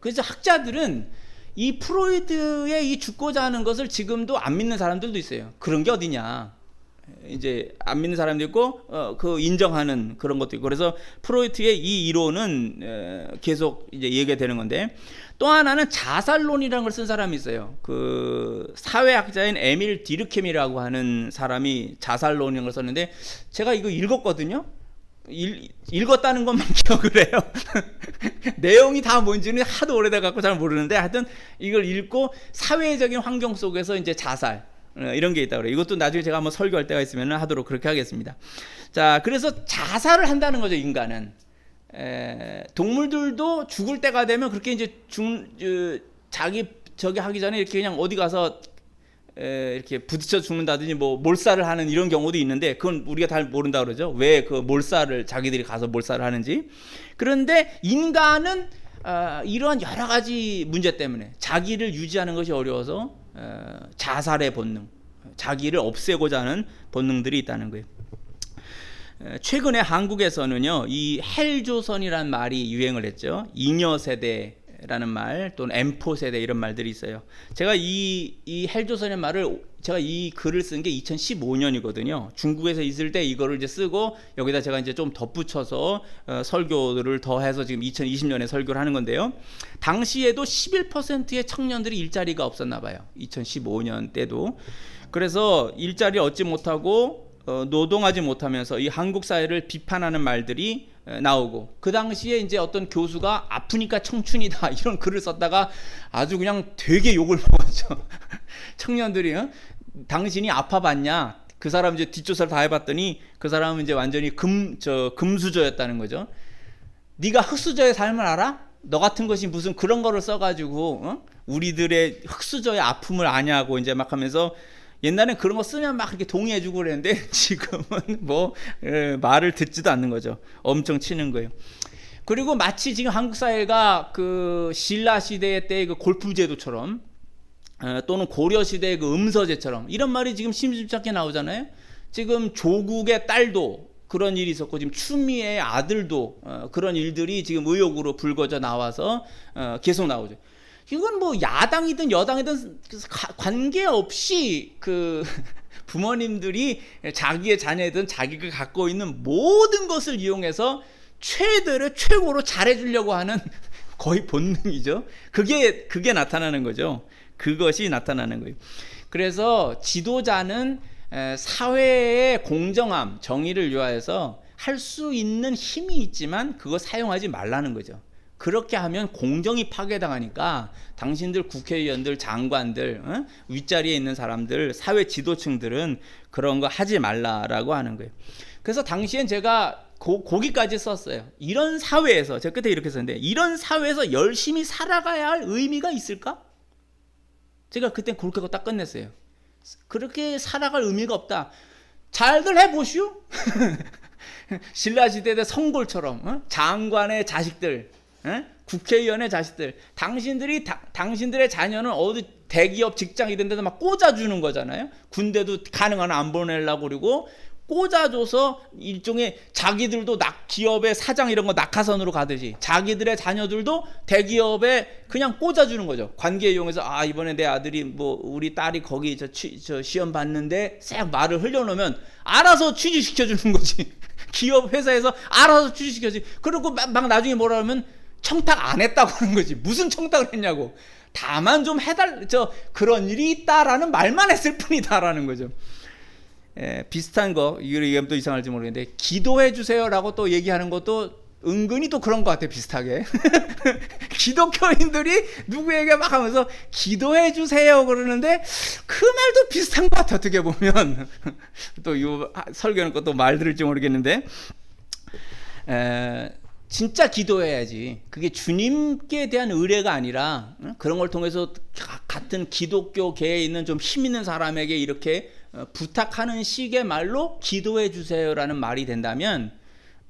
S1: 그래서 학자들은 이 프로이드의 이 죽고자 하는 것을 지금도 안 믿는 사람들도 있어요. 그런 게 어디냐. 이제 안 믿는 사람도 있고, 그 인정하는 그런 것도 있고. 그래서 프로이트의 이 이론은 계속 이제 얘기가 되는 건데, 또 하나는 자살론이라는 걸 쓴 사람이 있어요. 그 사회학자인 에밀 디르켐이라고 하는 사람이 자살론이라는 걸 썼는데 제가 이거 읽었거든요. 읽었다는 것만 기억을 해요. 내용이 다 뭔지는 하도 오래돼 갖고 잘 모르는데 하여튼 이걸 읽고 사회적인 환경 속에서 이제 자살 이런 게 있다고 그래요. 이것도 나중에 제가 한번 설교할 때가 있으면 하도록 그렇게 하겠습니다. 자, 그래서 자살을 한다는 거죠, 인간은. 동물들도 죽을 때가 되면 그렇게 이제 자기 저기 하기 전에 이렇게 그냥 어디 가서 이렇게 부딪혀 죽는다든지 뭐 몰살을 하는 이런 경우도 있는데 그건 우리가 잘 모른다 그러죠. 왜 그 몰살을 자기들이 가서 몰살을 하는지. 그런데 인간은 이러한 여러 가지 문제 때문에 자기를 유지하는 것이 어려워서 자살의 본능, 자기를 없애고자 하는 본능들이 있다는 거예요. 최근에 한국에서는요, 이 헬조선이라는 말이 유행을 했죠. 잉여 세대 세대라는 말 또는 M4 세대 이런 말들이 있어요. 제가 이 헬조선의 말을 제가 이 글을 쓴 게 2015년이거든요. 중국에서 있을 때 이거를 이제 쓰고 여기다 제가 이제 좀 덧붙여서 설교를 더해서 지금 2020년에 설교를 하는 건데요. 당시에도 11%의 청년들이 일자리가 없었나 봐요. 2015년 때도. 그래서 일자리 얻지 못하고 노동하지 못하면서 이 한국 사회를 비판하는 말들이 나오고, 그 당시에 이제 어떤 교수가 아프니까 청춘이다 이런 글을 썼다가 아주 그냥 되게 욕을 먹었죠. 청년들이 당신이 아파봤냐? 그 사람 이제 뒷조사를 다 해봤더니 그 사람은 이제 완전히 금수저였다는 거죠. 네가 흙수저의 삶을 알아? 너 같은 것이 무슨 그런 거를 써가지고 우리들의 흙수저의 아픔을 아냐고 이제 막 하면서, 옛날엔 그런 거 쓰면 막 그렇게 동의해주고 그랬는데 지금은 뭐 말을 듣지도 않는 거죠. 엄청 치는 거예요. 그리고 마치 지금 한국 사회가 그 신라 시대 때의 그 골프 제도처럼 또는 고려 시대의 그 음서제처럼 이런 말이 지금 심심찮게 나오잖아요. 지금 조국의 딸도 그런 일이 있었고, 지금 추미애의 아들도 그런 일들이 지금 의혹으로 불거져 나와서 계속 나오죠. 이건 뭐 야당이든 여당이든 관계없이 그 부모님들이 자기의 자녀든 자기가 갖고 있는 모든 것을 이용해서 최고로 잘해주려고 하는 거의 본능이죠. 그게 나타나는 거죠. 그것이 나타나는 거예요. 그래서 지도자는 사회의 공정함, 정의를 위하여서 할 수 있는 힘이 있지만 그거 사용하지 말라는 거죠. 그렇게 하면 공정이 파괴당하니까 당신들 국회의원들, 장관들, 윗자리에 있는 사람들, 사회 지도층들은 그런 거 하지 말라라고 하는 거예요. 그래서 당시엔 제가 거기까지 썼어요. 이런 사회에서, 제가 끝에 이렇게 썼는데, 이런 사회에서 열심히 살아가야 할 의미가 있을까? 제가 그때 그렇게 딱 끝냈어요. 그렇게 살아갈 의미가 없다. 잘들 해보시오. 신라시대 때 성골처럼 장관의 자식들, 국회의원의 자식들, 당신들의 자녀는 어디 대기업 직장 이런 데도 막 꽂아주는 거잖아요. 군대도 가능한 안 보내려고 그러고 꽂아줘서 일종의 자기들도 기업의 사장 이런 거 낙하산으로 가듯이 자기들의 자녀들도 대기업에 그냥 꽂아주는 거죠. 관계 이용해서 이번에 내 아들이 뭐 우리 딸이 거기 저 시험 봤는데 싹 말을 흘려놓으면 알아서 취직시켜주는 거지. 기업 회사에서 알아서 취직시켜주지. 그리고 막 나중에 뭐라 하면 청탁 안 했다고 하는 거지. 무슨 청탁을 했냐고. 다만 좀 그런 일이 있다라는 말만 했을 뿐이다라는 거죠. 비슷한 거, 이거 얘기하면 또 이상할지 모르겠는데, 기도해 주세요라고 또 얘기하는 것도 은근히 또 그런 것 같아요. 비슷하게. 기독교인들이 누구에게 막 하면서 기도해 주세요 그러는데 그 말도 비슷한 것 같아요. 어떻게 보면. 또 이 설교는 또 말 들을지 모르겠는데, 진짜 기도해야지. 그게 주님께 대한 의뢰가 아니라 그런 걸 통해서 같은 기독교계에 있는 좀 힘 있는 사람에게 이렇게 부탁하는 식의 말로 기도해 주세요라는 말이 된다면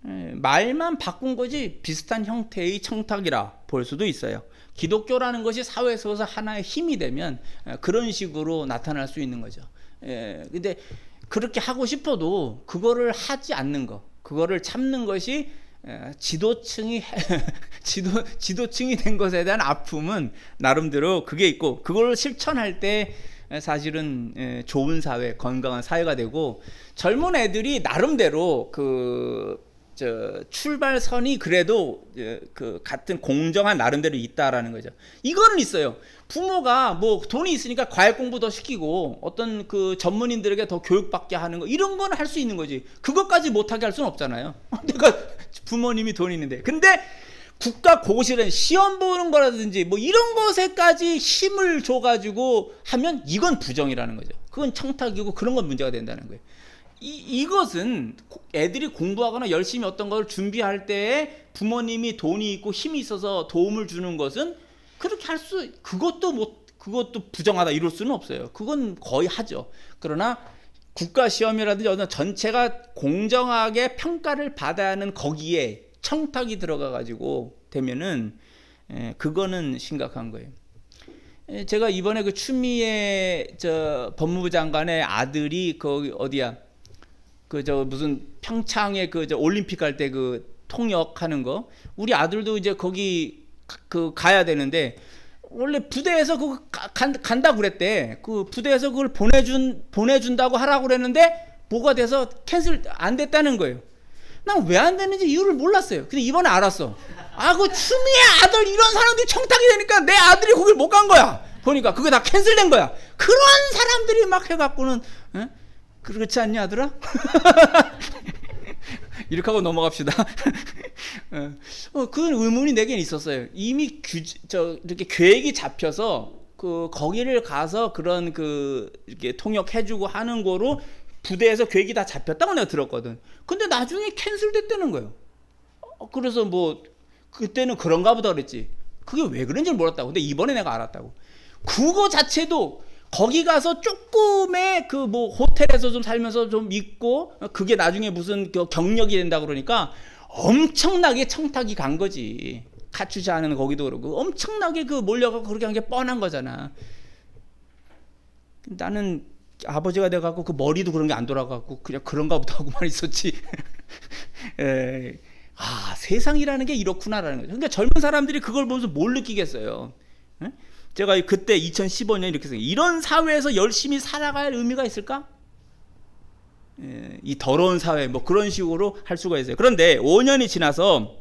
S1: 말만 바꾼 거지 비슷한 형태의 청탁이라 볼 수도 있어요. 기독교라는 것이 사회 속에서 하나의 힘이 되면 그런 식으로 나타날 수 있는 거죠. 근데 그렇게 하고 싶어도 그거를 하지 않는 거, 그거를 참는 것이 지도층이 된 것에 대한 아픔은 나름대로 그게 있고, 그걸 실천할 때 사실은 좋은 사회, 건강한 사회가 되고, 젊은 애들이 나름대로 출발선이 그래도 그 같은 공정한 나름대로 있다라는 거죠. 이거는 있어요. 부모가 뭐 돈이 있으니까 과외 공부 더 시키고 어떤 그 전문인들에게 더 교육받게 하는 거, 이런 건 할 수 있는 거지. 그것까지 못하게 할 수는 없잖아요. 내가 부모님이 돈이 있는데. 근데 국가 고시는 시험 보는 거라든지 뭐 이런 것에까지 힘을 줘가지고 하면 이건 부정이라는 거죠. 그건 청탁이고 그런 건 문제가 된다는 거예요. 이것은 애들이 공부하거나 열심히 어떤 걸 준비할 때에 부모님이 돈이 있고 힘이 있어서 도움을 주는 것은 그렇게 그것도 부정하다 이럴 수는 없어요. 그건 거의 하죠. 그러나 국가 시험이라든지 어떤 전체가 공정하게 평가를 받아야 하는 거기에 청탁이 들어가 가지고 되면은 그거는 심각한 거예요. 제가 이번에 그 추미애 법무부 장관의 아들이 거기 어디야? 무슨 평창에 올림픽 할 때 그 통역하는 거, 우리 아들도 이제 거기 가야 되는데 원래 부대에서 그거 간다 그랬대. 그 부대에서 그걸 보내준다고 하라고 그랬는데 뭐가 돼서 캔슬 안 됐다는 거예요. 난 왜 안 됐는지 이유를 몰랐어요. 근데 이번에 알았어. 그 추미애 아들 이런 사람들이 청탁이 되니까 내 아들이 거길 못 간 거야. 보니까 그게 다 캔슬된 거야. 그런 사람들이 막 해갖고는 그렇지 않냐 아들아? 이렇게 하고 넘어갑시다. 그 의문이 내겐 있었어요. 이미 이렇게 계획이 잡혀서 거기를 가서 그런 이렇게 통역해주고 하는 거로 부대에서 계획이 다 잡혔다고 내가 들었거든. 근데 나중에 캔슬됐다는 거예요. 그래서 뭐 그때는 그런가 보다 그랬지. 그게 왜 그런지 몰랐다고. 근데 이번에 내가 알았다고. 그거 자체도 거기 가서 조금의 호텔에서 좀 살면서 좀 있고 그게 나중에 무슨 경력이 된다 그러니까 엄청나게 청탁이 간 거지. 카츄샤 하는 거기도 그러고 엄청나게 몰려가고 그렇게 한 게 뻔한 거잖아. 나는 아버지가 돼갖고 그 머리도 그런 게 안 돌아가고 그냥 그런가 보다 하고만 있었지. 세상이라는 게 이렇구나라는 거죠. 그러니까 젊은 사람들이 그걸 보면서 뭘 느끼겠어요. 제가 그때 2015년 이렇게 생각해요. 이런 사회에서 열심히 살아갈 의미가 있을까? 이 더러운 사회 뭐 그런 식으로 할 수가 있어요. 그런데 5년이 지나서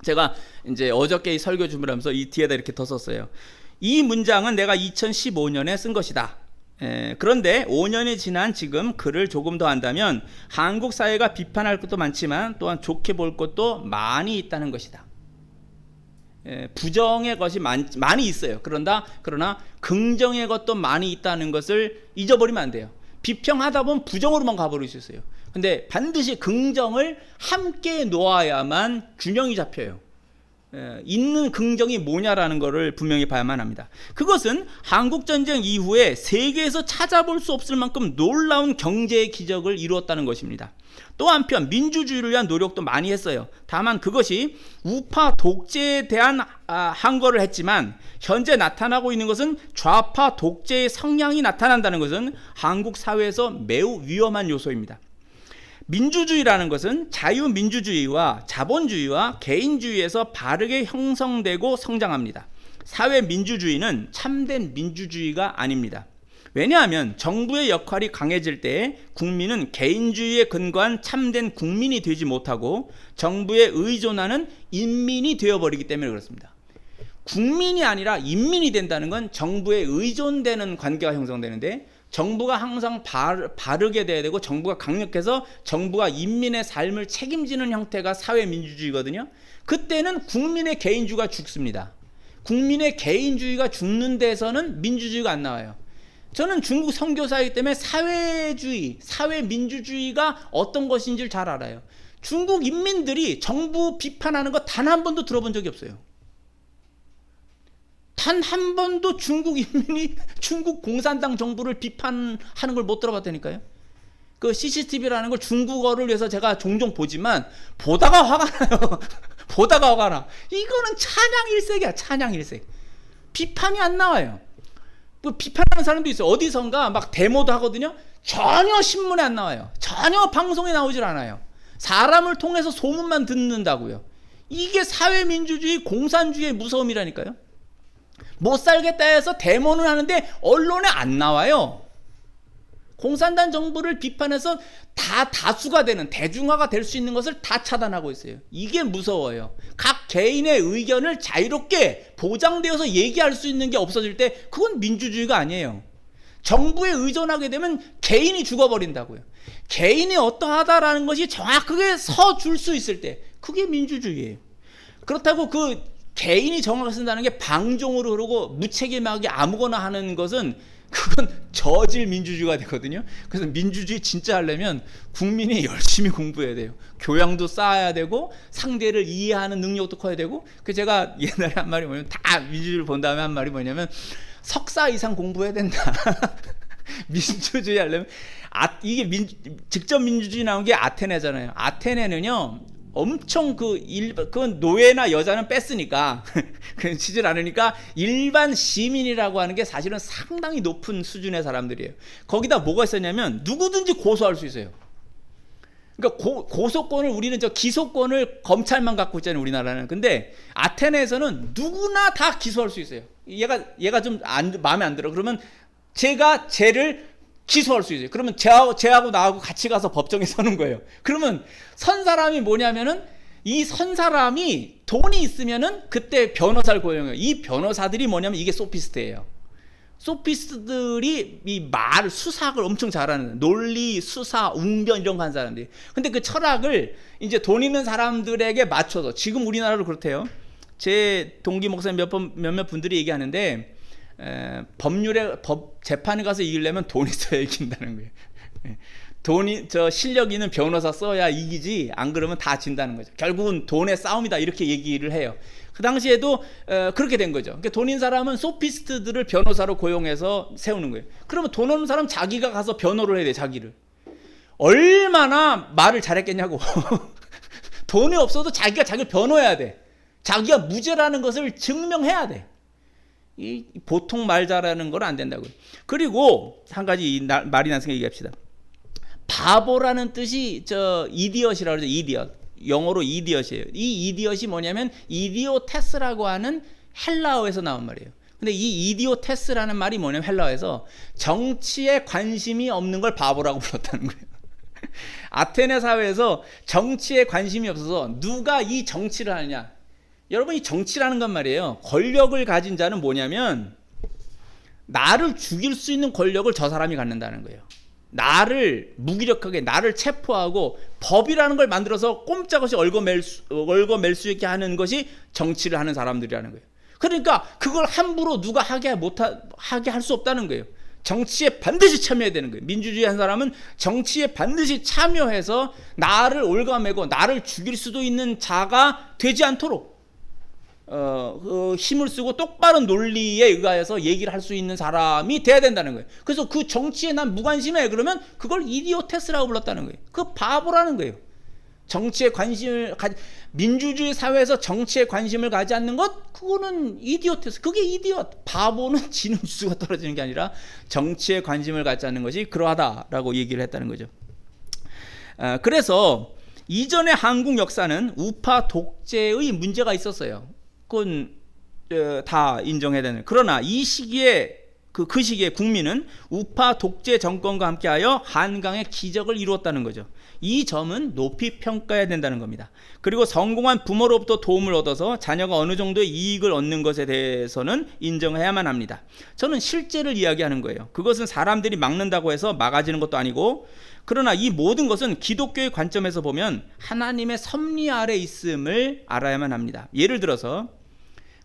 S1: 제가 이제 어저께 설교 준비하면서 이 뒤에다 이렇게 더 썼어요. 이 문장은 내가 2015년에 쓴 것이다. 그런데 5년이 지난 지금 글을 조금 더 한다면 한국 사회가 비판할 것도 많지만 또한 좋게 볼 것도 많이 있다는 것이다. 부정의 것이 많이 있어요. 그러나 긍정의 것도 많이 있다는 것을 잊어버리면 안 돼요. 비평하다 보면 부정으로만 가버릴 수 있어요. 근데 반드시 긍정을 함께 놓아야만 균형이 잡혀요. 있는 긍정이 뭐냐라는 것을 분명히 봐야만 합니다. 그것은 한국전쟁 이후에 세계에서 찾아볼 수 없을 만큼 놀라운 경제의 기적을 이루었다는 것입니다. 또 한편 민주주의를 위한 노력도 많이 했어요. 다만 그것이 우파 독재에 대한 항거를 했지만 현재 나타나고 있는 것은 좌파 독재의 성향이 나타난다는 것은 한국 사회에서 매우 위험한 요소입니다. 민주주의라는 것은 자유민주주의와 자본주의와 개인주의에서 바르게 형성되고 성장합니다. 사회민주주의는 참된 민주주의가 아닙니다. 왜냐하면 정부의 역할이 강해질 때 국민은 개인주의에 근거한 참된 국민이 되지 못하고 정부에 의존하는 인민이 되어버리기 때문에 그렇습니다. 국민이 아니라 인민이 된다는 건 정부에 의존되는 관계가 형성되는데 정부가 항상 바르게 돼야 되고 정부가 강력해서 정부가 인민의 삶을 책임지는 형태가 사회민주주의거든요. 그때는 국민의 개인주의가 죽습니다. 국민의 개인주의가 죽는 데서는 민주주의가 안 나와요. 저는 중국 선교사이기 때문에 사회주의, 사회민주주의가 어떤 것인지를 잘 알아요. 중국 인민들이 정부 비판하는 거 단 한 번도 들어본 적이 없어요. 단 한 번도 중국 인민이 중국 공산당 정부를 비판하는 걸 못 들어봤다니까요. 그 CCTV라는 걸 중국어를 위해서 제가 종종 보지만 보다가 화가 나요. 보다가 화가 나. 이거는 찬양 일색이야. 찬양 일색. 비판이 안 나와요. 뭐 비판하는 사람도 있어요. 어디선가 막 데모도 하거든요. 전혀 신문에 안 나와요. 전혀 방송에 나오질 않아요. 사람을 통해서 소문만 듣는다고요. 이게 사회민주주의, 공산주의의 무서움이라니까요. 못 살겠다 해서 데모는 하는데 언론에 안 나와요. 공산당 정부를 비판해서 다수가 되는, 대중화가 될 수 있는 것을 다 차단하고 있어요. 이게 무서워요. 각 개인의 의견을 자유롭게 보장되어서 얘기할 수 있는 게 없어질 때 그건 민주주의가 아니에요. 정부에 의존하게 되면 개인이 죽어버린다고요. 개인이 어떠하다라는 것이 정확하게 서줄 수 있을 때 그게 민주주의예요. 그렇다고 그 개인이 정확하게 쓴다는 게 방종으로 흐르고 무책임하게 아무거나 하는 것은 그건 저질 민주주의가 되거든요. 그래서 민주주의 진짜 하려면 국민이 열심히 공부해야 돼요. 교양도 쌓아야 되고 상대를 이해하는 능력도 커야 되고. 그 제가 옛날에 한 말이 뭐냐면, 다 민주주의를 본 다음에 한 말이 뭐냐면 석사 이상 공부해야 된다. 민주주의 하려면 이게 직접 민주주의 나온 게 아테네잖아요. 아테네는요 엄청 그건 노예나 여자는 뺐으니까 그건 치질 않으니까 일반 시민이라고 하는 게 사실은 상당히 높은 수준의 사람들이에요. 거기다 뭐가 있었냐면 누구든지 고소할 수 있어요. 그러니까 고소권을 우리는 저 기소권을 검찰만 갖고 있잖아요, 우리나라는. 근데 아테네에서는 누구나 다 기소할 수 있어요. 얘가 좀 마음에 안 들어. 그러면 제가 쟤를 기소할 수 있어요. 그러면 쟤하고 나하고 같이 가서 법정에 서는 거예요. 그러면 선 사람이 뭐냐면은 이 선 사람이 돈이 있으면은 그때 변호사를 고용해요. 이 변호사들이 뭐냐면 이게 소피스트예요. 소피스트들이 이 수사학을 엄청 잘하는, 논리, 수사, 웅변 이런 거 하는 사람들이. 근데 그 철학을 이제 돈 있는 사람들에게 맞춰서, 지금 우리나라도 그렇대요. 제 동기 목사님 몇몇 분들이 얘기하는데, 법 재판에 가서 이기려면 돈 있어야 이긴다는 거예요. 실력 있는 변호사 써야 이기지, 안 그러면 다 진다는 거죠. 결국은 돈의 싸움이다, 이렇게 얘기를 해요. 그 당시에도 그렇게 된 거죠. 그러니까 돈 있는 사람은 소피스트들을 변호사로 고용해서 세우는 거예요. 그러면 돈 없는 사람 자기가 가서 변호를 해야 돼, 자기를. 얼마나 말을 잘했겠냐고. 돈이 없어도 자기가 자기를 변호해야 돼. 자기가 무죄라는 것을 증명해야 돼. 이 보통 말 잘하는 건 안 된다고요. 그리고 한 가지 말이 나서 얘기합시다. 바보라는 뜻이 이디엇이라고 그러죠. 이디엇. 영어로 이디엇이에요. 이 이디엇이 뭐냐면 이디오테스라고 하는 헬라어에서 나온 말이에요. 근데 이 이디오테스라는 말이 뭐냐면 헬라어에서 정치에 관심이 없는 걸 바보라고 불렀다는 거예요. 아테네 사회에서 정치에 관심이 없어서 누가 이 정치를 하느냐. 여러분, 이 정치라는 건 말이에요. 권력을 가진 자는 뭐냐면 나를 죽일 수 있는 권력을 저 사람이 갖는다는 거예요. 나를 무기력하게, 나를 체포하고 법이라는 걸 만들어서 꼼짝없이 얽어맬 수 있게 하는 것이 정치를 하는 사람들이라는 거예요. 그러니까 그걸 함부로 누가 하게 할 수 없다는 거예요. 정치에 반드시 참여해야 되는 거예요. 민주주의 한 사람은 정치에 반드시 참여해서 나를 옭아매고 나를 죽일 수도 있는 자가 되지 않도록 힘을 쓰고 똑바른 논리에 의하여서 얘기를 할 수 있는 사람이 돼야 된다는 거예요. 그래서 그 정치에 난 무관심해. 그러면 그걸 이디오테스라고 불렀다는 거예요. 그 바보라는 거예요. 정치에 민주주의 사회에서 정치에 관심을 가지 않는 것, 그거는 이디오테스. 그게 이디엇. 바보는 지능 지수가 떨어지는 게 아니라 정치에 관심을 갖지 않는 것이 그러하다라고 얘기를 했다는 거죠. 그래서 이전의 한국 역사는 우파 독재의 문제가 있었어요. 그건 다 인정해야 되는. 그러나 이 시기에 그 시기에 국민은 우파 독재 정권과 함께하여 한강의 기적을 이루었다는 거죠. 이 점은 높이 평가해야 된다는 겁니다. 그리고 성공한 부모로부터 도움을 얻어서 자녀가 어느 정도의 이익을 얻는 것에 대해서는 인정해야만 합니다. 저는 실제를 이야기하는 거예요. 그것은 사람들이 막는다고 해서 막아지는 것도 아니고, 그러나 이 모든 것은 기독교의 관점에서 보면 하나님의 섭리 아래 있음을 알아야만 합니다. 예를 들어서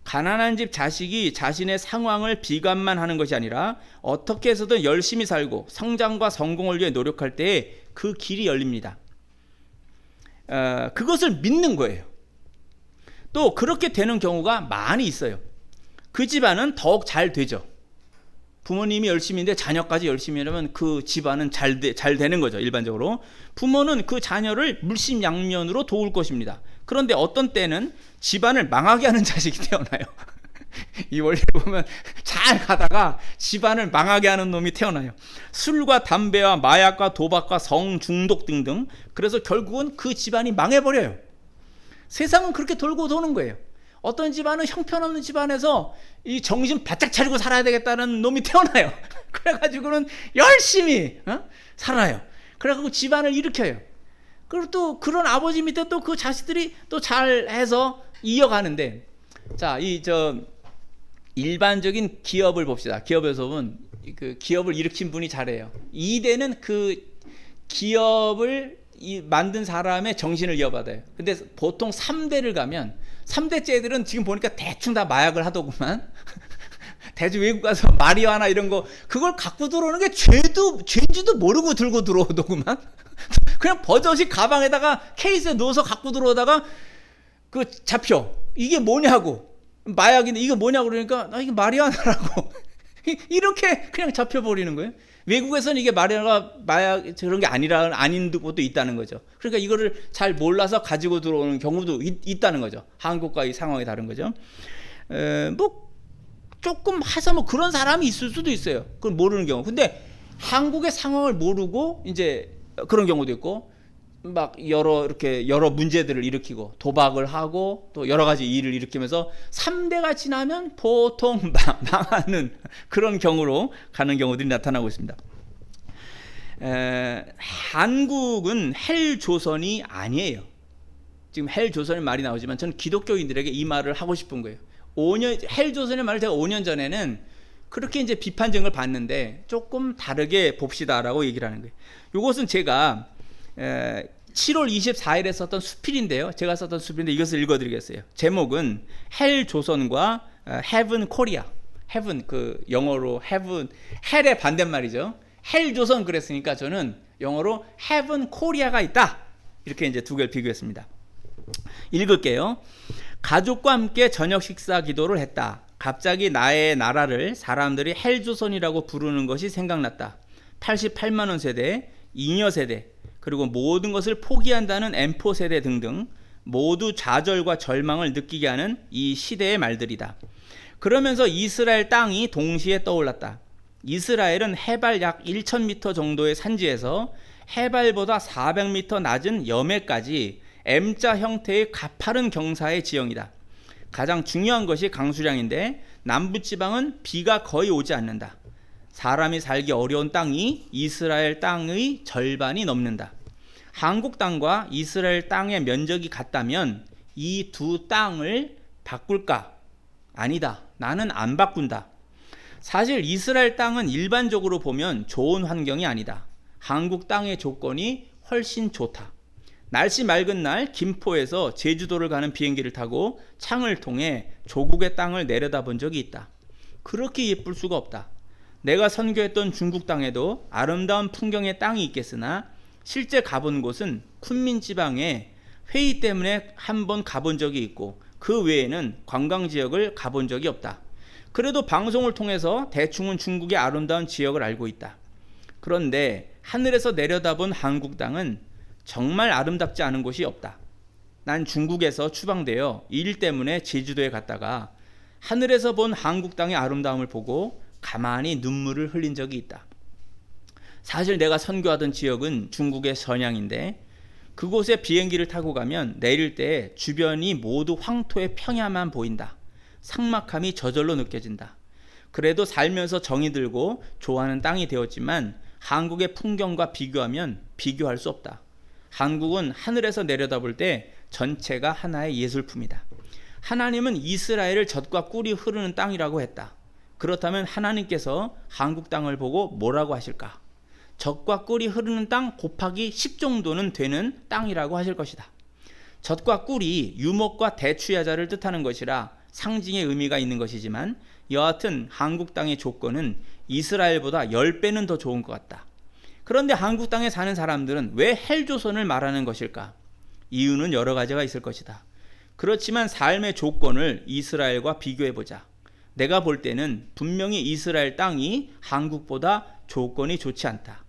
S1: 가난한 집 자식이 자신의 상황을 비관만 하는 것이 아니라 어떻게 해서든 열심히 살고 성장과 성공을 위해 노력할 때에 그 길이 열립니다. 그것을 믿는 거예요. 또 그렇게 되는 경우가 많이 있어요. 그 집안은 더욱 잘 되죠. 부모님이 열심히인데 자녀까지 열심히 하면 그 집안은 잘 되는 거죠. 일반적으로 부모는 그 자녀를 물심양면으로 도울 것입니다. 그런데 어떤 때는 집안을 망하게 하는 자식이 태어나요. 이 원리를 보면 잘 가다가 집안을 망하게 하는 놈이 태어나요. 술과 담배와 마약과 도박과 성중독 등등. 그래서 결국은 그 집안이 망해버려요. 세상은 그렇게 돌고 도는 거예요. 어떤 집안은 형편없는 집안에서 이 정신 바짝 차리고 살아야 되겠다는 놈이 태어나요. 그래가지고는 열심히 살아요. 그래가지고 집안을 일으켜요. 그리고 또 그런 아버지 밑에 또 그 자식들이 또 잘해서 이어가는데, 자, 일반적인 기업을 봅시다. 기업에서 보면 그 기업을 일으킨 분이 잘해요. 2대는 그 기업을 만든 사람의 정신을 이어받아요. 근데 보통 3대를 가면 3대째 애들은 지금 보니까 대충 다 마약을 하더구만. 대충 외국 가서 마리화나 이런 거 그걸 갖고 들어오는 게 죄인지도 모르고 들고 들어오더구만. 그냥 버젓이 가방에다가 케이스에 넣어서 갖고 들어오다가 그 잡혀. 이게 뭐냐고. 마약인데 이거 뭐냐고 그러니까 이게 마리화나라고. 이렇게 그냥 잡혀버리는 거예요. 외국에서는 이게 마리화나 마약 그런 게 아닌 것도 있다는 거죠. 그러니까 이거를 잘 몰라서 가지고 들어오는 경우도 있다는 거죠. 한국과 이 상황이 다른 거죠. 뭐 조금 해서 뭐 그런 사람이 있을 수도 있어요. 그걸 모르는 경우. 근데 한국의 상황을 모르고 이제 그런 경우도 있고, 막 여러 문제들을 일으키고 도박을 하고 또 여러 가지 일을 일으키면서 3대가 지나면 보통 망하는 그런 경우로 가는 경우들이 나타나고 있습니다. 한국은 헬조선이 아니에요. 지금 헬조선의 말이 나오지만 저는 기독교인들에게 이 말을 하고 싶은 거예요. 헬조선의 말을 제가 5년 전에는 그렇게 이제 비판적을 봤는데 조금 다르게 봅시다라고 얘기를 하는 거예요. 이것은 제가 7월 24일에 썼던 수필인데요. 제가 썼던 수필인데 이것을 읽어드리겠어요. 제목은 헬조선과 Heaven Korea. Heaven 그 영어로 Heaven 헬의 반대말이죠. 헬조선 그랬으니까 저는 영어로 Heaven Korea가 있다. 이렇게 이제 두 개를 비교했습니다. 읽을게요. 가족과 함께 저녁 식사 기도를 했다. 갑자기 나의 나라를 사람들이 헬조선이라고 부르는 것이 생각났다. 88만 원 세대, 잉여 세대, 그리고 모든 것을 포기한다는 M4 세대 등등 모두 좌절과 절망을 느끼게 하는 이 시대의 말들이다. 그러면서 이스라엘 땅이 동시에 떠올랐다. 이스라엘은 해발 약 1000m 정도의 산지에서 해발보다 400m 낮은 여매까지 M자 형태의 가파른 경사의 지형이다. 가장 중요한 것이 강수량인데 남부지방은 비가 거의 오지 않는다. 사람이 살기 어려운 땅이 이스라엘 땅의 절반이 넘는다. 한국 땅과 이스라엘 땅의 면적이 같다면 이 두 땅을 바꿀까? 아니다. 나는 안 바꾼다. 사실 이스라엘 땅은 일반적으로 보면 좋은 환경이 아니다. 한국 땅의 조건이 훨씬 좋다. 날씨 맑은 날 김포에서 제주도를 가는 비행기를 타고 창을 통해 조국의 땅을 내려다본 적이 있다. 그렇게 예쁠 수가 없다. 내가 선교했던 중국 땅에도 아름다운 풍경의 땅이 있겠으나 실제 가본 곳은 쿤민 지방에 회의 때문에 한번 가본 적이 있고 그 외에는 관광 지역을 가본 적이 없다. 그래도 방송을 통해서 대충은 중국의 아름다운 지역을 알고 있다. 그런데 하늘에서 내려다본 한국 땅은 정말 아름답지 않은 곳이 없다. 난 중국에서 추방되어 일 때문에 제주도에 갔다가 하늘에서 본 한국 땅의 아름다움을 보고 가만히 눈물을 흘린 적이 있다. 사실 내가 선교하던 지역은 중국의 선양인데 그곳에 비행기를 타고 가면 내릴 때 주변이 모두 황토의 평야만 보인다. 삭막함이 저절로 느껴진다. 그래도 살면서 정이 들고 좋아하는 땅이 되었지만 한국의 풍경과 비교하면 비교할 수 없다. 한국은 하늘에서 내려다볼 때 전체가 하나의 예술품이다. 하나님은 이스라엘을 젖과 꿀이 흐르는 땅이라고 했다. 그렇다면 하나님께서 한국 땅을 보고 뭐라고 하실까? 젖과 꿀이 흐르는 땅 곱하기 10 정도는 되는 땅이라고 하실 것이다. 젖과 꿀이 유목과 대추야자를 뜻하는 것이라 상징의 의미가 있는 것이지만 여하튼 한국 땅의 조건은 이스라엘보다 10배는 더 좋은 것 같다. 그런데 한국 땅에 사는 사람들은 왜 헬조선을 말하는 것일까? 이유는 여러 가지가 있을 것이다. 그렇지만 삶의 조건을 이스라엘과 비교해보자. 내가 볼 때는 분명히 이스라엘 땅이 한국보다 조건이 좋지 않다.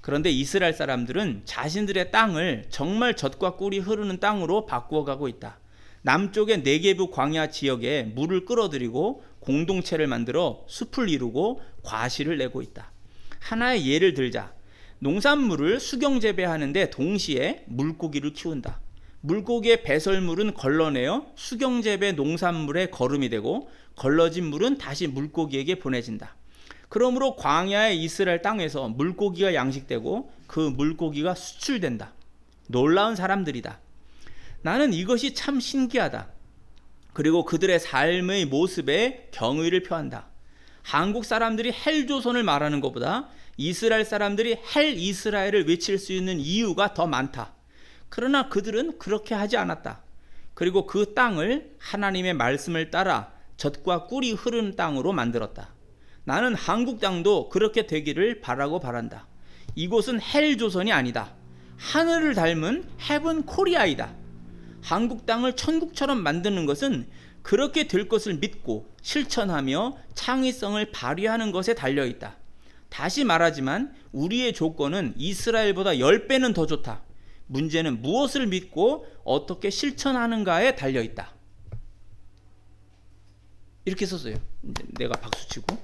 S1: 그런데 이스라엘 사람들은 자신들의 땅을 정말 젖과 꿀이 흐르는 땅으로 바꾸어가고 있다. 남쪽의 네게브 광야 지역에 물을 끌어들이고 공동체를 만들어 숲을 이루고 과실을 내고 있다. 하나의 예를 들자. 농산물을 수경 재배하는데 동시에 물고기를 키운다. 물고기의 배설물은 걸러내어 수경 재배 농산물의 거름이 되고 걸러진 물은 다시 물고기에게 보내진다. 그러므로 광야의 이스라엘 땅에서 물고기가 양식되고 그 물고기가 수출된다. 놀라운 사람들이다. 나는 이것이 참 신기하다. 그리고 그들의 삶의 모습에 경의를 표한다. 한국 사람들이 헬조선을 말하는 것보다 이스라엘 사람들이 헬 이스라엘을 외칠 수 있는 이유가 더 많다. 그러나 그들은 그렇게 하지 않았다. 그리고 그 땅을 하나님의 말씀을 따라 젖과 꿀이 흐르는 땅으로 만들었다. 나는 한국 땅도 그렇게 되기를 바라고 바란다. 이곳은 헬조선이 아니다. 하늘을 닮은 헤븐 코리아이다. 한국 땅을 천국처럼 만드는 것은 그렇게 될 것을 믿고 실천하며 창의성을 발휘하는 것에 달려있다. 다시 말하지만 우리의 조건은 이스라엘보다 10배는 더 좋다. 문제는 무엇을 믿고 어떻게 실천하는가에 달려있다. 이렇게 썼어요. 내가 박수치고.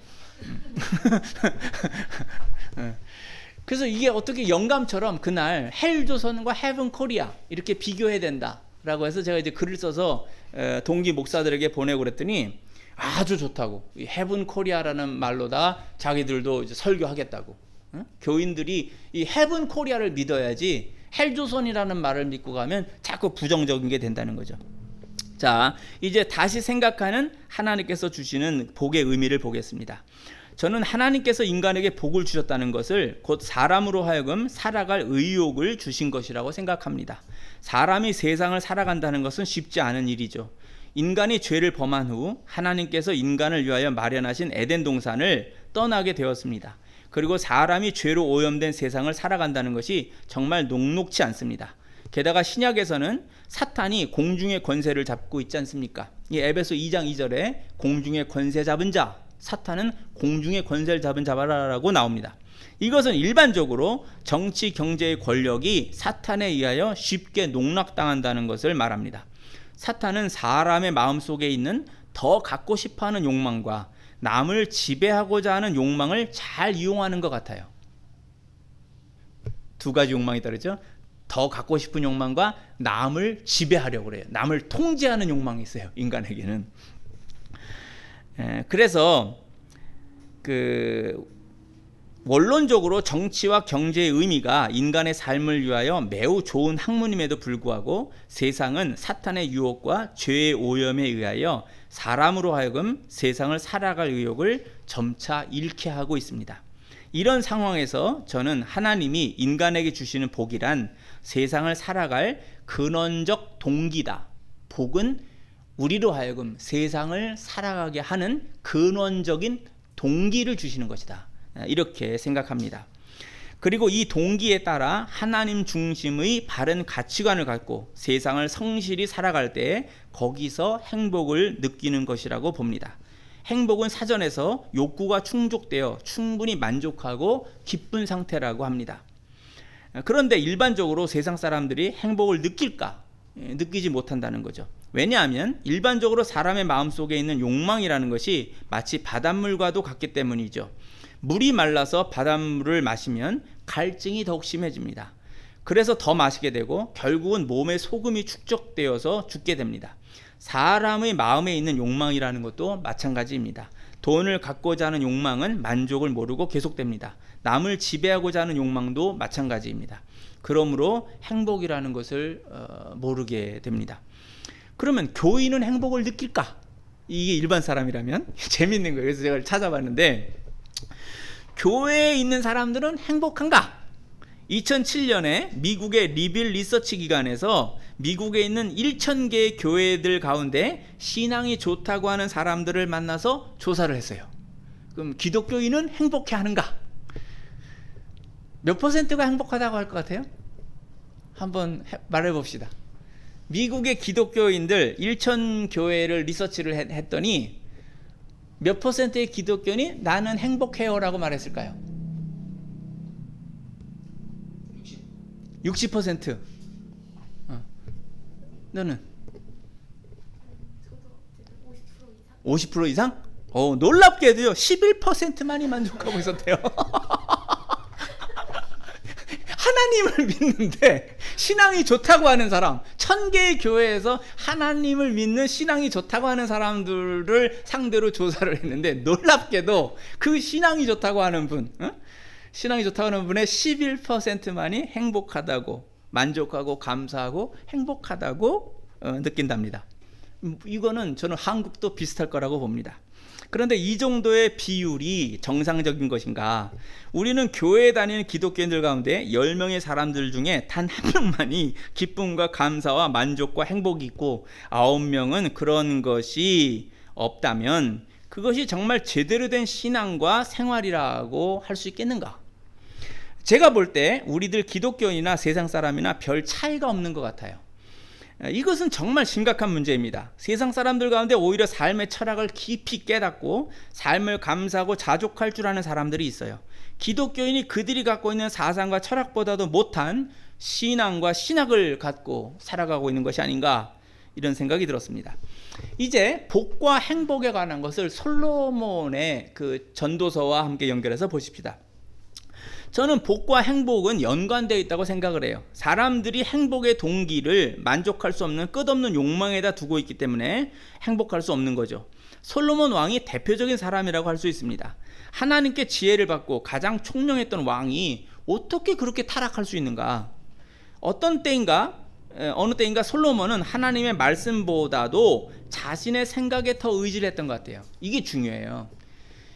S3: 그래서 이게 어떻게 영감처럼 그날 헬조선과 헤븐 코리아 이렇게 비교해야 된다라고 해서 제가 이제 글을 써서 동기 목사들에게 보내고 그랬더니 아주 좋다고, 이 헤븐 코리아라는 말로다 자기들도 이제 설교하겠다고. 응? 교인들이 이 헤븐 코리아를 믿어야지 헬조선이라는 말을 믿고 가면 자꾸 부정적인 게 된다는 거죠. 자, 이제 다시 생각하는 하나님께서 주시는 복의 의미를 보겠습니다. 저는 하나님께서 인간에게 복을 주셨다는 것을 곧 사람으로 하여금 살아갈 의욕을 주신 것이라고 생각합니다. 사람이 세상을 살아간다는 것은 쉽지 않은 일이죠. 인간이 죄를 범한 후 하나님께서 인간을 위하여 마련하신 에덴 동산을 떠나게 되었습니다. 그리고 사람이 죄로 오염된 세상을 살아간다는 것이 정말 녹록지 않습니다. 게다가 신약에서는 사탄이 공중의 권세를 잡고 있지 않습니까? 이 에베소 2장 2절에 공중의 권세 잡은 자, 사탄은 공중의 권세를 잡은 자라고 나옵니다. 이것은 일반적으로 정치 경제의 권력이 사탄에 의하여 쉽게 농락당한다는 것을 말합니다. 사탄은 사람의 마음속에 있는 더 갖고 싶어하는 욕망과 남을 지배하고자 하는 욕망을 잘 이용하는 것 같아요. 두 가지 욕망이 다르죠. 더 갖고 싶은 욕망과 남을 지배하려고 그래요. 남을 통제하는 욕망이 있어요, 인간에게는. 그래서 원론적으로 정치와 경제의 의미가 인간의 삶을 위하여 매우 좋은 학문임에도 불구하고 세상은 사탄의 유혹과 죄의 오염에 의하여 사람으로 하여금 세상을 살아갈 의욕을 점차 잃게 하고 있습니다. 이런 상황에서 저는 하나님이 인간에게 주시는 복이란 세상을 살아갈 근원적 동기다. 복은 우리로 하여금 세상을 살아가게 하는 근원적인 동기를 주시는 것이다. 이렇게 생각합니다. 그리고 이 동기에 따라 하나님 중심의 바른 가치관을 갖고 세상을 성실히 살아갈 때 거기서 행복을 느끼는 것이라고 봅니다. 행복은 사전에서 욕구가 충족되어 충분히 만족하고 기쁜 상태라고 합니다. 그런데 일반적으로 세상 사람들이 행복을 느낄까? 느끼지 못한다는 거죠. 왜냐하면 일반적으로 사람의 마음속에 있는 욕망이라는 것이 마치 바닷물과도 같기 때문이죠. 물이 말라서 바닷물을 마시면 갈증이 더욱 심해집니다. 그래서 더 마시게 되고 결국은 몸에 소금이 축적되어서 죽게 됩니다. 사람의 마음에 있는 욕망이라는 것도 마찬가지입니다. 돈을 갖고자 하는 욕망은 만족을 모르고 계속됩니다. 남을 지배하고자 하는 욕망도 마찬가지입니다. 그러므로 행복이라는 것을 모르게 됩니다. 그러면 교인은 행복을 느낄까? 이게 일반 사람이라면 재밌는 거예요. 그래서 제가 찾아봤는데 교회에 있는 사람들은 행복한가? 2007년에 미국의 리빌 리서치 기관에서 미국에 있는 1,000개의 교회들 가운데 신앙이 좋다고 하는 사람들을 만나서 조사를 했어요. 그럼 기독교인은 행복해 하는가? 몇 퍼센트가 행복하다고 할 것 같아요? 한번 말해 봅시다. 미국의 기독교인들 1,000교회를 리서치를 했더니 몇 퍼센트의 기독교인이 나는 행복해요라고 말했을까요? 60%. 너는? 50% 이상? 놀랍게도요 11%만이 만족하고 있었대요. 하나님을 믿는데 신앙이 좋다고 하는 사람, 1,000개의 교회에서 하나님을 믿는 신앙이 좋다고 하는 사람들을 상대로 조사를 했는데 놀랍게도 그 신앙이 좋다고 하는 분, 신앙이 좋다고 하는 분의 11%만이 행복하다고, 만족하고 감사하고 행복하다고 느낀답니다. 이거는 저는 한국도 비슷할 거라고 봅니다. 그런데 이 정도의 비율이 정상적인 것인가? 우리는 교회에 다니는 기독교인들 가운데 10명의 사람들 중에 단 한 명만이 기쁨과 감사와 만족과 행복이 있고 9명은 그런 것이 없다면 그것이 정말 제대로 된 신앙과 생활이라고 할 수 있겠는가? 제가 볼 때 우리들 기독교인이나 세상 사람이나 별 차이가 없는 것 같아요. 이것은 정말 심각한 문제입니다. 세상 사람들 가운데 오히려 삶의 철학을 깊이 깨닫고 삶을 감사하고 자족할 줄 아는 사람들이 있어요. 기독교인이 그들이 갖고 있는 사상과 철학보다도 못한 신앙과 신학을 갖고 살아가고 있는 것이 아닌가, 이런 생각이 들었습니다. 이제 복과 행복에 관한 것을 솔로몬의 그 전도서와 함께 연결해서 보십시다. 저는 복과 행복은 연관되어 있다고 생각을 해요. 사람들이 행복의 동기를 만족할 수 없는 끝없는 욕망에다 두고 있기 때문에 행복할 수 없는 거죠. 솔로몬 왕이 대표적인 사람이라고 할 수 있습니다. 하나님께 지혜를 받고 가장 총명했던 왕이 어떻게 그렇게 타락할 수 있는가? 어느 때인가 솔로몬은 하나님의 말씀보다도 자신의 생각에 더 의지를 했던 것 같아요. 이게 중요해요.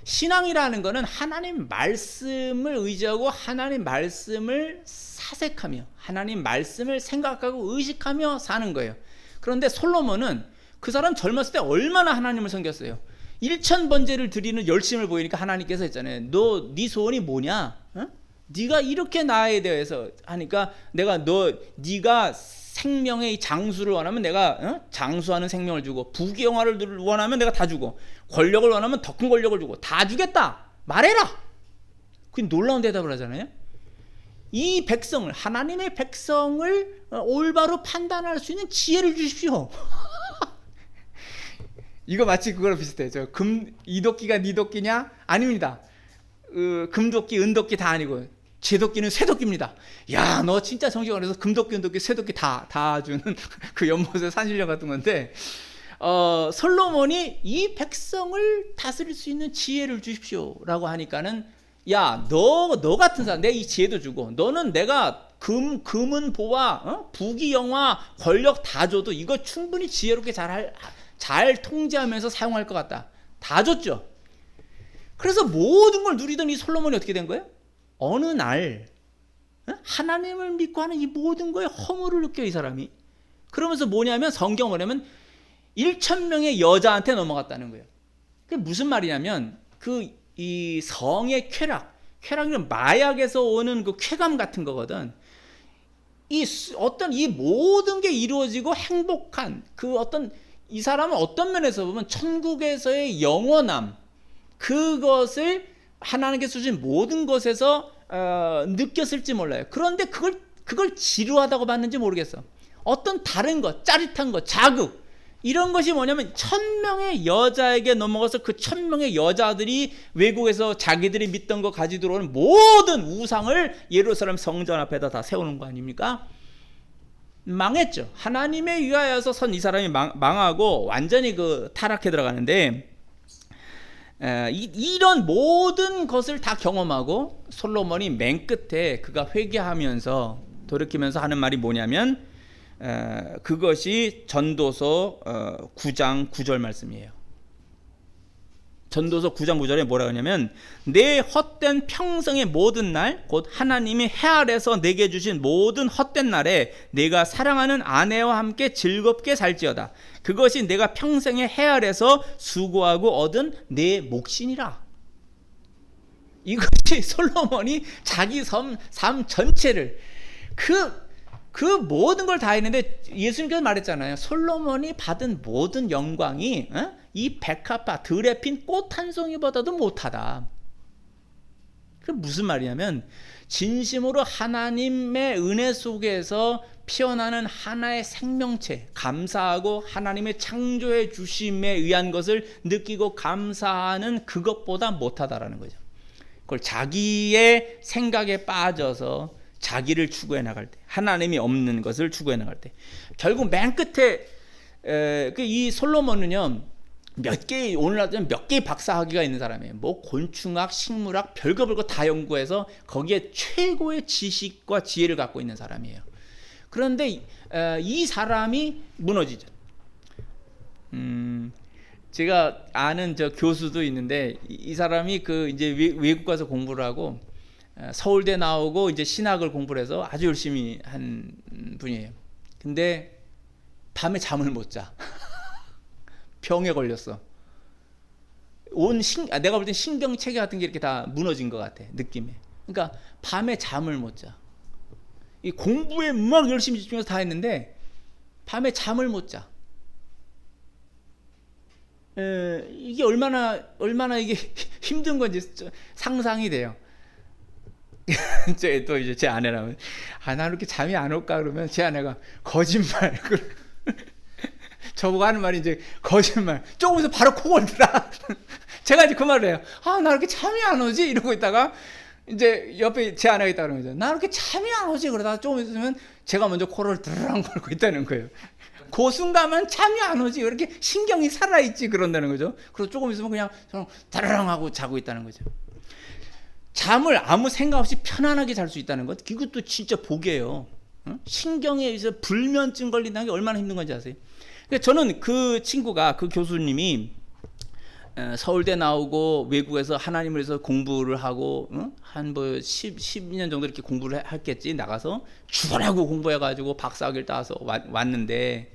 S3: 신앙이라는 것은 하나님 말씀을 의지하고 하나님 말씀을 사색하며 하나님 말씀을 생각하고 의식하며 사는 거예요. 그런데 솔로몬은 그 사람 젊었을 때 얼마나 하나님을 섬겼어요. 1000번제를 드리는 열심을 보이니까 하나님께서 했잖아요. 네 소원이 뭐냐? 네가 이렇게 나에 대해서 하니까 네가 생명의 장수를 원하면 내가 장수하는 생명을 주고, 부귀영화를 원하면 내가 다 주고, 권력을 원하면 더 큰 권력을 주고, 다 주겠다 말해라. 그 놀라운 대답을 하잖아요. 이 백성을, 하나님의 백성을 올바로 판단할 수 있는 지혜를 주십시오. 이거 마치 그거랑 비슷해요. 이도끼가 네 도끼냐? 아닙니다. 금도끼, 은도끼 다 아니고 제 도끼는 쇠도끼입니다. 야, 너 진짜 정직을 해서 금도끼, 은도끼, 쇠도끼 다 주는 그 연못의 산신령 같은 건데, 솔로몬이 이 백성을 다스릴 수 있는 지혜를 주십시오라고 하니까는, 야, 너 같은 사람, 내가 이 지혜도 주고, 너는 내가 금은 보와 부귀영화 권력 다 줘도 이거 충분히 지혜롭게 잘 통제하면서 사용할 것 같다. 다 줬죠. 그래서 모든 걸 누리던 이 솔로몬이 어떻게 된 거예요? 어느 날 하나님을 믿고 하는 이 모든 거에 허물을 느껴, 이 사람이. 그러면서 뭐냐면, 성경 뭐냐면 1000명의 여자한테 넘어갔다는 거예요. 그게 무슨 말이냐면, 이 성의 쾌락은 마약에서 오는 그 쾌감 같은 거거든. 이 모든 게 이루어지고 행복한 이 사람은 어떤 면에서 보면 천국에서의 영원함, 그것을 하나님께서 주신 모든 것에서 느꼈을지 몰라요. 그런데 그걸 지루하다고 봤는지 모르겠어. 어떤 다른 것, 짜릿한 것, 자극, 이런 것이 뭐냐면 1000명의 여자에게 넘어가서 그 1000명의 여자들이 외국에서 자기들이 믿던 거 가지고 들어오는 모든 우상을 예루살렘 성전 앞에다 다 세우는 거 아닙니까? 망했죠. 하나님에 의하여서 선 이 사람이 망하고 완전히 타락해 들어가는데, 이런 모든 것을 다 경험하고 솔로몬이 맨 끝에 그가 회개하면서 돌이키면서 하는 말이 뭐냐면, 그것이 전도서 9장 9절 말씀이에요. 전도서 9장 9절에 뭐라고 하냐면, 내 헛된 평생의 모든 날, 곧 하나님이 해 아래서 내게 주신 모든 헛된 날에 내가 사랑하는 아내와 함께 즐겁게 살지어다. 그것이 내가 평생의 해 아래서 수고하고 얻은 내 몫이니라. 이것이 솔로몬이 자기 삶 전체를 그 모든 걸 다 했는데, 예수님께서 말했잖아요. 솔로몬이 받은 모든 영광이 이 백합화 들에 핀 꽃 한 송이보다도 못하다. 그 무슨 말이냐면, 진심으로 하나님의 은혜 속에서 피어나는 하나의 생명체, 감사하고 하나님의 창조해 주심에 의한 것을 느끼고 감사하는 그것보다 못하다라는 거죠. 그걸 자기의 생각에 빠져서 자기를 추구해 나갈 때, 하나님이 없는 것을 추구해 나갈 때, 결국 맨 끝에 이 솔로몬은요, 오늘날 몇 개의 박사학위가 있는 사람이에요. 뭐 곤충학, 식물학, 별거 다 연구해서 거기에 최고의 지식과 지혜를 갖고 있는 사람이에요. 그런데 이 사람이 무너지죠. 제가 아는 교수도 있는데, 이 사람이 이제 외국 가서 공부를 하고 서울대 나오고 이제 신학을 공부를 해서 아주 열심히 한 분이에요. 근데 밤에 잠을 못 자. 병에 걸렸어. 내가 볼 땐 신경 체계 같은 게 이렇게 다 무너진 것 같아, 느낌에. 그러니까 밤에 잠을 못 자. 이 공부에 막 열심히 집중해서 다 했는데 밤에 잠을 못 자. 이게 얼마나 이게 힘든 건지 상상이 돼요. 또 이제 제 아내라면, 나 이렇게 잠이 안 올까 그러면 제 아내가 거짓말. 저보고 하는 말이 이제 거짓말. 조금에서 바로 코 골더라. 제가 이제 그 말을 해요. 나 이렇게 잠이 안 오지? 이러고 있다가 이제 옆에 제 아내가 있다 그러는 거죠. 나 이렇게 잠이 안 오지. 그러다가 조금 있으면 제가 먼저 코를 드르렁 걸고 있다는 거예요. 그 순간은 잠이 안 오지. 이렇게 신경이 살아있지. 그런다는 거죠. 그래서 조금 있으면 그냥 저는 드르렁 하고 자고 있다는 거죠. 잠을 아무 생각 없이 편안하게 잘 수 있다는 것, 이것도 진짜 복이에요. 신경에 의해서 불면증 걸린다는 게 얼마나 힘든 건지 아세요? 그러니까 저는 그 친구가, 그 교수님이 서울대 나오고 외국에서 하나님을 위해서 공부를 하고 한 뭐 12년 정도 이렇게 공부를 했겠지. 나가서 죽어라고 공부해가지고 박사학위를 따서 왔는데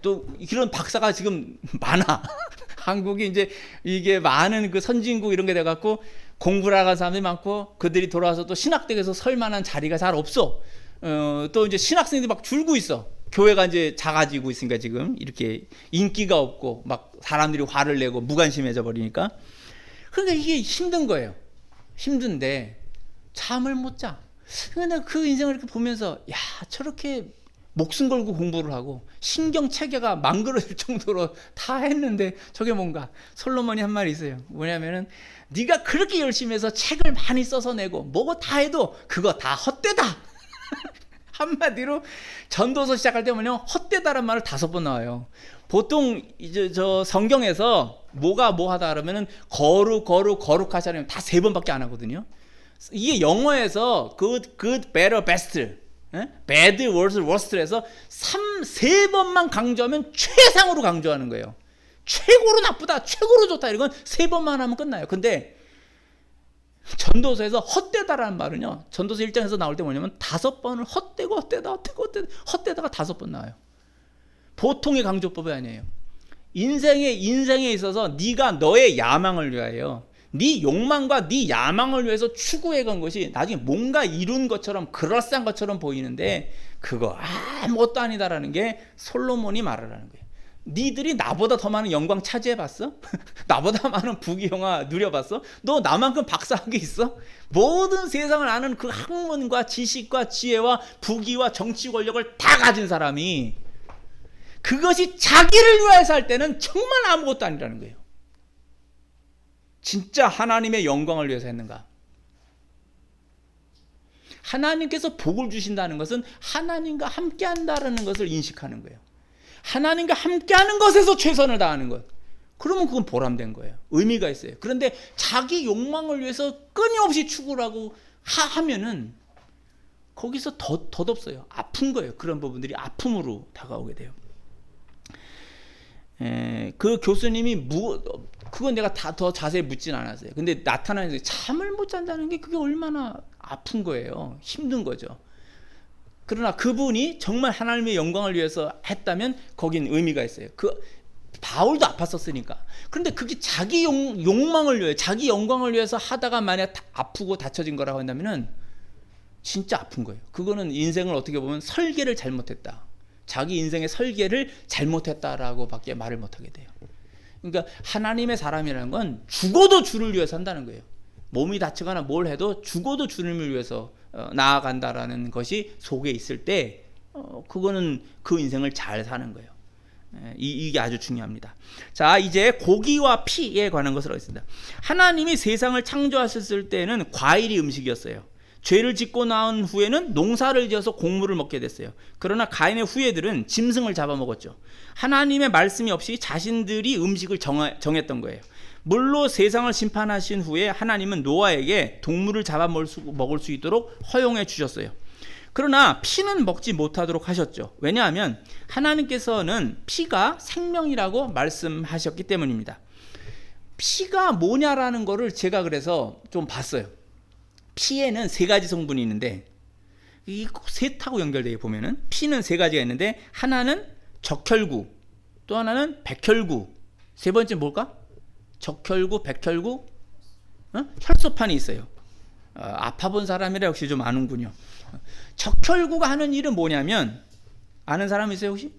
S3: 또 이런 박사가 지금 많아. 한국이 이제 이게 많은 그 선진국 이런 게 돼갖고 공부를 하는 사람들이 많고, 그들이 돌아와서 또 신학대에서 설 만한 자리가 잘 없어. 또 이제 신학생들이 막 줄고 있어. 교회가 이제 작아지고 있으니까 지금 이렇게 인기가 없고 막 사람들이 화를 내고 무관심해져 버리니까. 그러니까 이게 힘든 거예요. 힘든데 잠을 못 자. 그러니까 그 인생을 이렇게 보면서, 야, 저렇게 목숨 걸고 공부를 하고 신경 체계가 망그러질 정도로 다 했는데 저게 뭔가. 솔로몬이 한 말이 있어요. 뭐냐면은, 네가 그렇게 열심히 해서 책을 많이 써서 내고 뭐고 다 해도 그거 다 헛되다. 한마디로 전도서 시작할 때 뭐냐면 헛되다란 말을 5번 나와요. 보통 이제 저 성경에서 뭐가 뭐 하다 그러면은 거룩하시 하면 다 3번밖에 안 하거든요. 이게 영어에서 good, better, best, bad, worse, worst에서 3번만 강조하면 최상으로 강조하는 거예요. 최고로 나쁘다, 최고로 좋다, 이건 3번만 하면 끝나요. 근데 전도서에서 헛되다라는 말은요, 전도서 1장에서 나올 때 뭐냐면 5번을 헛되다가 5번 나와요. 보통의 강조법이 아니에요. 인생에 있어서 네가 너의 야망을 위하여, 네 욕망과 네 야망을 위해서 추구해간 것이 나중에 뭔가 이룬 것처럼, 그럴싸한 것처럼 보이는데 그거 아무것도 아니다라는 게 솔로몬이 말을 하는 거예요. 니들이 나보다 더 많은 영광 차지해봤어? 나보다 많은 부귀영화 누려봤어? 너 나만큼 박사학위 있어? 모든 세상을 아는 그 학문과 지식과 지혜와 부귀와 정치 권력을 다 가진 사람이 그것이 자기를 위해서 할 때는 정말 아무것도 아니라는 거예요. 진짜 하나님의 영광을 위해서 했는가? 하나님께서 복을 주신다는 것은 하나님과 함께 한다는 것을 인식하는 거예요. 하나님과 함께하는 것에서 최선을 다하는 것. 그러면 그건 보람된 거예요. 의미가 있어요. 그런데 자기 욕망을 위해서 끊임없이 추구를 하고 하면은 거기서 덧없어요. 아픈 거예요. 그런 부분들이 아픔으로 다가오게 돼요. 그 교수님이 그건 내가 다 더 자세히 묻진 않았어요. 근데 나타나는 잠을 못 잔다는 게 그게 얼마나 아픈 거예요. 힘든 거죠. 그러나 그분이 정말 하나님의 영광을 위해서 했다면 거긴 의미가 있어요. 바울도 아팠었으니까. 그런데 그게 자기 욕망을 위해, 자기 영광을 위해서 하다가 만약 아프고 다쳐진 거라고 한다면은 진짜 아픈 거예요. 그거는 인생을 어떻게 보면 설계를 잘못했다. 자기 인생의 설계를 잘못했다라고밖에 말을 못하게 돼요. 그러니까 하나님의 사람이라는 건 죽어도 주를 위해서 산다는 거예요. 몸이 다치거나 뭘 해도 죽어도 주님을 위해서 나아간다라는 것이 속에 있을 때 그거는 그 인생을 잘 사는 거예요. 이게 아주 중요합니다. 자, 이제 고기와 피에 관한 것을 하겠습니다. 하나님이 세상을 창조하셨을 때는 과일이 음식이었어요. 죄를 짓고 나온 후에는 농사를 지어서 곡물을 먹게 됐어요. 그러나 가인의 후예들은 짐승을 잡아먹었죠. 하나님의 말씀이 없이 자신들이 음식을 정했던 거예요. 물로 세상을 심판하신 후에 하나님은 노아에게 동물을 잡아먹을 수 있도록 허용해 주셨어요. 그러나 피는 먹지 못하도록 하셨죠. 왜냐하면 하나님께서는 피가 생명이라고 말씀하셨기 때문입니다. 피가 뭐냐라는 거를 제가 그래서 좀 봤어요. 피에는 3가지 성분이 있는데 이 셋하고 연결되게 보면은 피는 3가지가 있는데 하나는 적혈구, 또 하나는 백혈구, 3번째 뭘까? 적혈구, 백혈구, 혈소판이 있어요. 아파본 사람이라 역시 좀 아는군요. 적혈구가 하는 일은 뭐냐면, 아는 사람 있어요 혹시?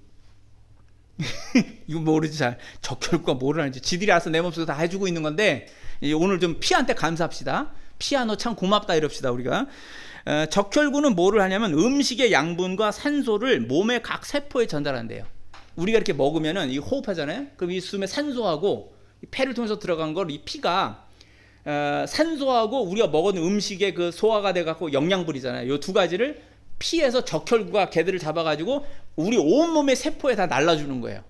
S3: 이거 모르지 잘. 적혈구가 뭐를 하는지 지들이 알아서 내 몸속에 다 해주고 있는 건데, 오늘 좀 피한테 감사합시다. 피야 너 참 고맙다 이럽시다 우리가. 적혈구는 뭐를 하냐면 음식의 양분과 산소를 몸의 각 세포에 전달한대요. 우리가 이렇게 먹으면은 이 호흡하잖아요. 그럼 이 숨에 산소하고 폐를 통해서 들어간 걸 이 피가 산소하고 우리가 먹은 음식의 그 소화가 돼갖고 영양분이잖아요. 이 두 가지를 피에서 적혈구가 걔들을 잡아가지고 우리 온몸의 세포에 다 날라주는 거예요.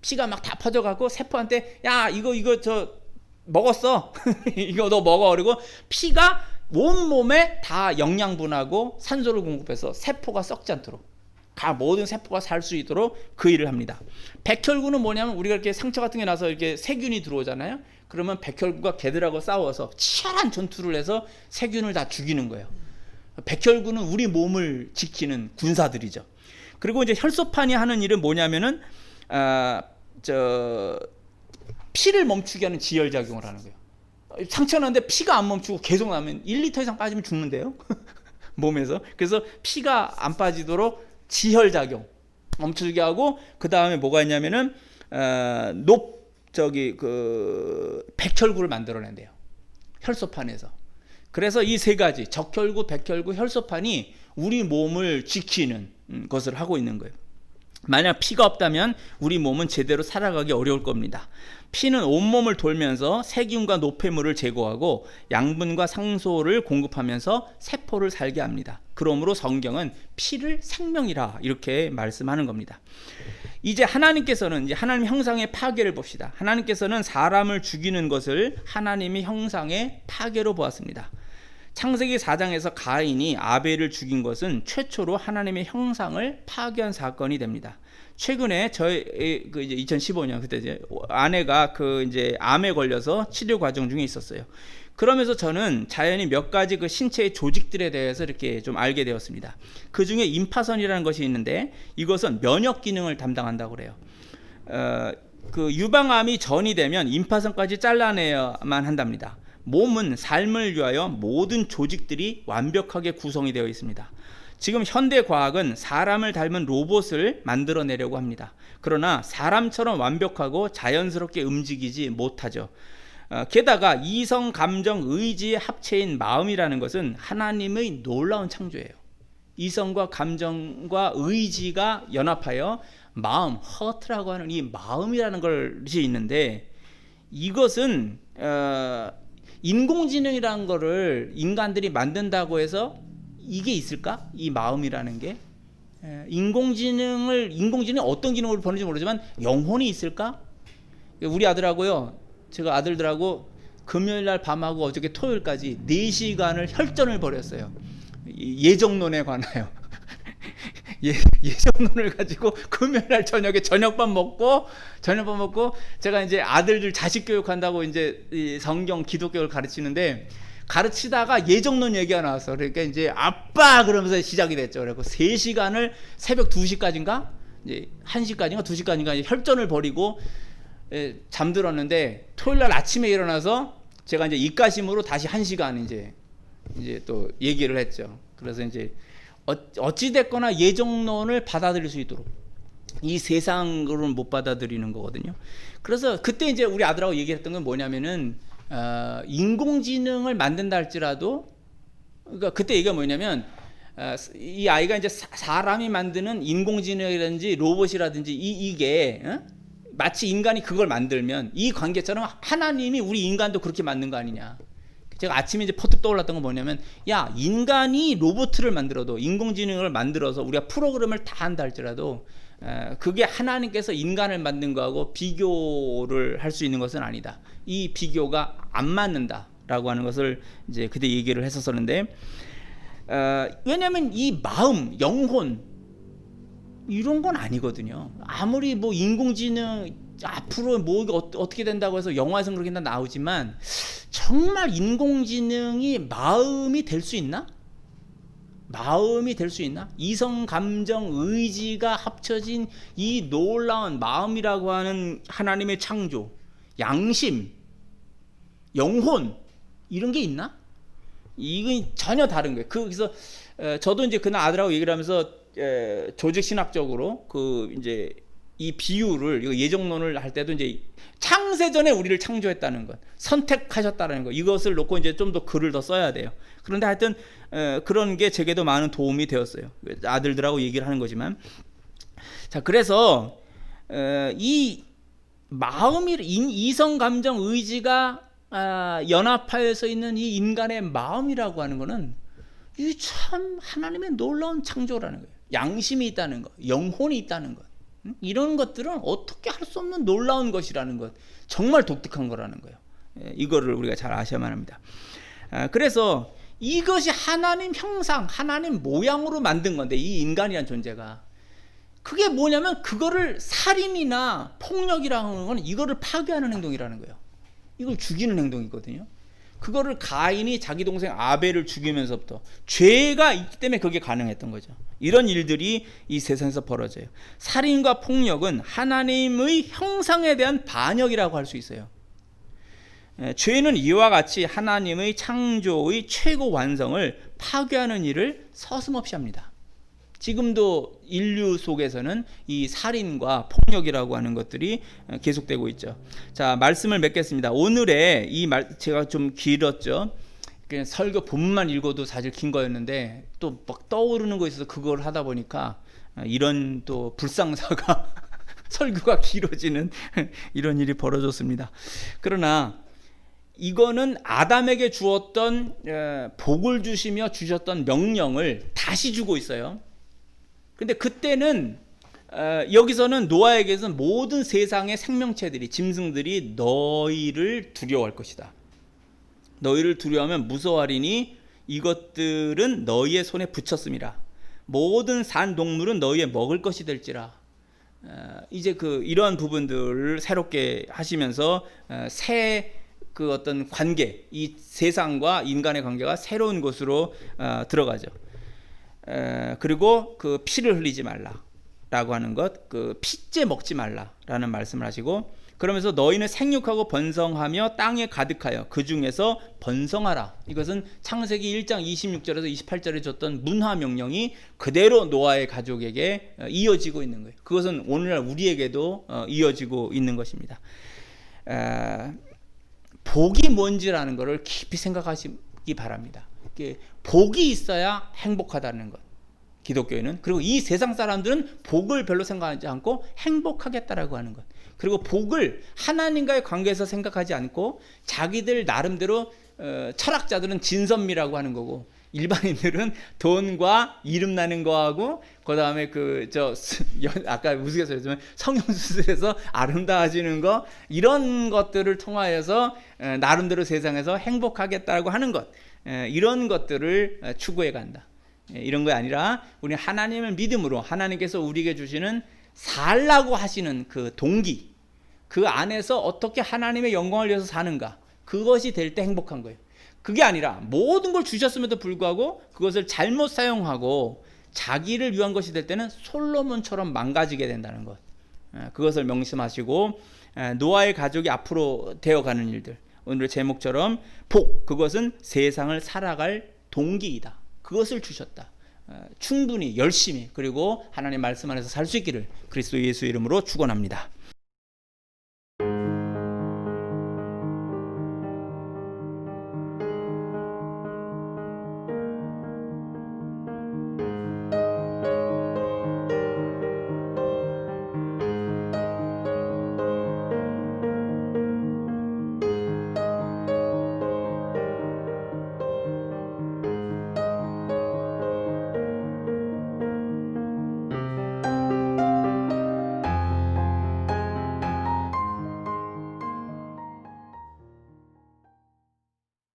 S3: 피가 막 다 퍼져갖고 세포한테 야 이거 저 먹었어 이거 너 먹어. 그리고 피가 온몸에 다 영양분하고 산소를 공급해서 세포가 썩지 않도록 모든 세포가 살 수 있도록 그 일을 합니다. 백혈구는 뭐냐면 우리가 이렇게 상처 같은 게 나서 이렇게 세균이 들어오잖아요. 그러면 백혈구가 걔들하고 싸워서 치열한 전투를 해서 세균을 다 죽이는 거예요. 백혈구는 우리 몸을 지키는 군사들이죠. 그리고 이제 혈소판이 하는 일은 뭐냐면은 피를 멈추게 하는 지혈작용을 하는 거예요. 상처 났는데 피가 안 멈추고 계속 나면 1리터 이상 빠지면 죽는데요. 몸에서. 그래서 피가 안 빠지도록 지혈작용 멈추게 하고, 그 다음에 뭐가 있냐면은 백혈구를 만들어낸대요. 혈소판에서. 그래서 이 세 가지 적혈구, 백혈구, 혈소판이 우리 몸을 지키는 것을 하고 있는 거예요. 만약 피가 없다면 우리 몸은 제대로 살아가기 어려울 겁니다. 피는 온몸을 돌면서 세균과 노폐물을 제거하고 양분과 상소를 공급하면서 세포를 살게 합니다. 그러므로 성경은 피를 생명이라 이렇게 말씀하는 겁니다. 이제 하나님께서는 이제 하나님 형상의 파괴를 봅시다. 하나님께서는 사람을 죽이는 것을 하나님의 형상의 파괴로 보았습니다. 창세기 4장에서 가인이 아벨을 죽인 것은 최초로 하나님의 형상을 파괴한 사건이 됩니다. 최근에 저희 이제 2015년 그때 이제 아내가 이제 암에 걸려서 치료 과정 중에 있었어요. 그러면서 저는 자연히 몇 가지 그 신체의 조직들에 대해서 이렇게 좀 알게 되었습니다. 그 중에 임파선이라는 것이 있는데 이것은 면역 기능을 담당한다고 그래요. 그 유방암이 전이 되면 임파선까지 잘라내야만 한답니다. 몸은 삶을 위하여 모든 조직들이 완벽하게 구성이 되어 있습니다. 지금 현대 과학은 사람을 닮은 로봇을 만들어내려고 합니다. 그러나 사람처럼 완벽하고 자연스럽게 움직이지 못하죠. 게다가 이성, 감정, 의지의 합체인 마음이라는 것은 하나님의 놀라운 창조예요. 이성과 감정과 의지가 연합하여 마음, 허트라고 하는 이 마음이라는 것이 있는데, 이것은 인공지능이라는 거를 인간들이 만든다고 해서 이게 있을까? 이 마음이라는 게 인공지능이 어떤 기능을 보는지 모르지만 영혼이 있을까? 우리 아들하고요, 제가 아들들하고 금요일날 밤하고 어저께 토요일까지 4시간을 혈전을 벌였어요. 예정론에 관하여. 예정론을 가지고 금요일날 저녁에 저녁밥 먹고 제가 이제 아들들 자식 교육한다고 이제 이 성경 기독교를 가르치는데, 가르치다가 예정론 얘기가 나왔어. 그러니까 이제 아빠 그러면서 시작이 됐죠. 그래서 3시간을 새벽 2시까지인가 이제 1시까지인가 2시까지인가 이제 혈전을 벌이고 잠들었는데, 토요일날 아침에 일어나서 제가 이제 입가심으로 다시 1시간 이제 또 얘기를 했죠. 그래서 이제 어찌 됐거나 예정론을 받아들일 수 있도록, 이 세상으로는 못 받아들이는 거거든요. 그래서 그때 이제 우리 아들하고 얘기했던 건 뭐냐면은 인공지능을 만든다 할지라도, 그러니까 그때 얘기가 뭐냐면 이 아이가 이제 사람이 만드는 인공지능이라든지 로봇이라든지 이게 마치 인간이 그걸 만들면 이 관계처럼 하나님이 우리 인간도 그렇게 만든 거 아니냐. 제가 아침에 이제 퍼뜩 떠올랐던 건 뭐냐면, 야, 인간이 로봇을 만들어도, 인공지능을 만들어서 우리가 프로그램을 다 한다 할지라도 그게 하나님께서 인간을 만든 거하고 비교를 할 수 있는 것은 아니다. 이 비교가 안 맞는다라고 하는 것을 이제 그때 얘기를 했었었는데, 왜냐하면 이 마음, 영혼 이런 건 아니거든요. 아무리 뭐 인공지능 앞으로 뭐 어떻게 된다고 해서 영화에서 그렇게 나오지만, 정말 인공지능이 마음이 될 수 있나? 마음이 될 수 있나? 이성, 감정, 의지가 합쳐진 이 놀라운 마음이라고 하는 하나님의 창조, 양심, 영혼, 이런 게 있나? 이건 전혀 다른 거예요. 그래서 저도 이제 그날 아들하고 얘기를 하면서 조직 신학적으로 이제 이 비유를, 이거 예정론을 할 때도 이제 창세전에 우리를 창조했다는 것, 선택하셨다는 것, 이것을 놓고 이제 좀 더 글을 더 써야 돼요. 그런데 하여튼 그런 게 제게도 많은 도움이 되었어요. 아들들하고 얘기를 하는 거지만. 자, 그래서 이 마음이, 이성, 감정, 의지가 연합하여서 있는 이 인간의 마음이라고 하는 것은 이 참 하나님의 놀라운 창조라는 거예요. 양심이 있다는 것, 영혼이 있다는 것, 이런 것들은 어떻게 할 수 없는 놀라운 것이라는 것, 정말 독특한 거라는 거예요. 이거를 우리가 잘 아셔야만 합니다. 그래서 이것이 하나님 형상, 하나님 모양으로 만든 건데, 이 인간이란 존재가 그게 뭐냐면 그거를 살인이나 폭력이라는 건 이거를 파괴하는 행동이라는 거예요. 이걸 죽이는 행동이거든요. 그거를 가인이 자기 동생 아벨을 죽이면서부터 죄가 있기 때문에 그게 가능했던 거죠. 이런 일들이 이 세상에서 벌어져요. 살인과 폭력은 하나님의 형상에 대한 반역이라고 할 수 있어요. 죄는 이와 같이 하나님의 창조의 최고 완성을 파괴하는 일을 서슴없이 합니다. 지금도 인류 속에서는 이 살인과 폭력이라고 하는 것들이 계속되고 있죠. 자, 말씀을 맺겠습니다. 오늘의 이 말 제가 좀 길었죠. 그냥 설교 본문만 읽어도 사실 긴 거였는데 또 막 떠오르는 거 있어서 그걸 하다 보니까 이런 또 불상사가 설교가 길어지는 이런 일이 벌어졌습니다. 그러나 이거는 아담에게 주었던 복을 주시며 주셨던 명령을 다시 주고 있어요. 근데 그때는 여기서는 노아에게서는 모든 세상의 생명체들이, 짐승들이 너희를 두려워할 것이다. 너희를 두려워하면 무서워하리니 이것들은 너희의 손에 붙였음이라. 모든 산 동물은 너희의 먹을 것이 될지라. 이제 이러한 부분들을 새롭게 하시면서 새 어떤 관계, 이 세상과 인간의 관계가 새로운 곳으로 들어가죠. 그리고 그 피를 흘리지 말라라고 하는 것, 그 피째 먹지 말라라는 말씀을 하시고, 그러면서 너희는 생육하고 번성하며 땅에 가득하여 그 중에서 번성하라. 이것은 창세기 1장 26절에서 28절에 줬던 문화 명령이 그대로 노아의 가족에게 이어지고 있는 거예요. 그것은 오늘날 우리에게도 이어지고 있는 것입니다. 복이 뭔지라는 것을 깊이 생각하시기 바랍니다. 복이 있어야 행복하다는 것, 기독교인은. 그리고 이 세상 사람들은 복을 별로 생각하지 않고 행복하겠다라고 하는 것. 그리고 복을 하나님과의 관계에서 생각하지 않고 자기들 나름대로 철학자들은 진선미라고 하는 거고, 일반인들은 돈과 이름 나는 거하고, 그 다음에 아까 우스갯소리지만 성형수술해서 아름다워지는 거, 이런 것들을 통하여서 나름대로 세상에서 행복하겠다고 하는 것, 이런 것들을 추구해 간다. 이런 게 아니라 우리 하나님을 믿음으로 하나님께서 우리에게 주시는 살라고 하시는 그 동기, 그 안에서 어떻게 하나님의 영광을 위해서 사는가, 그것이 될 때 행복한 거예요. 그게 아니라 모든 걸 주셨음에도 불구하고 그것을 잘못 사용하고 자기를 위한 것이 될 때는 솔로몬처럼 망가지게 된다는 것, 그것을 명심하시고 노아의 가족이 앞으로 되어가는 일들, 오늘의 제목처럼 복, 그것은 세상을 살아갈 동기이다. 그것을 주셨다. 충분히 열심히, 그리고 하나님 말씀 안에서 살 수 있기를 그리스도 예수 이름으로 축원합니다.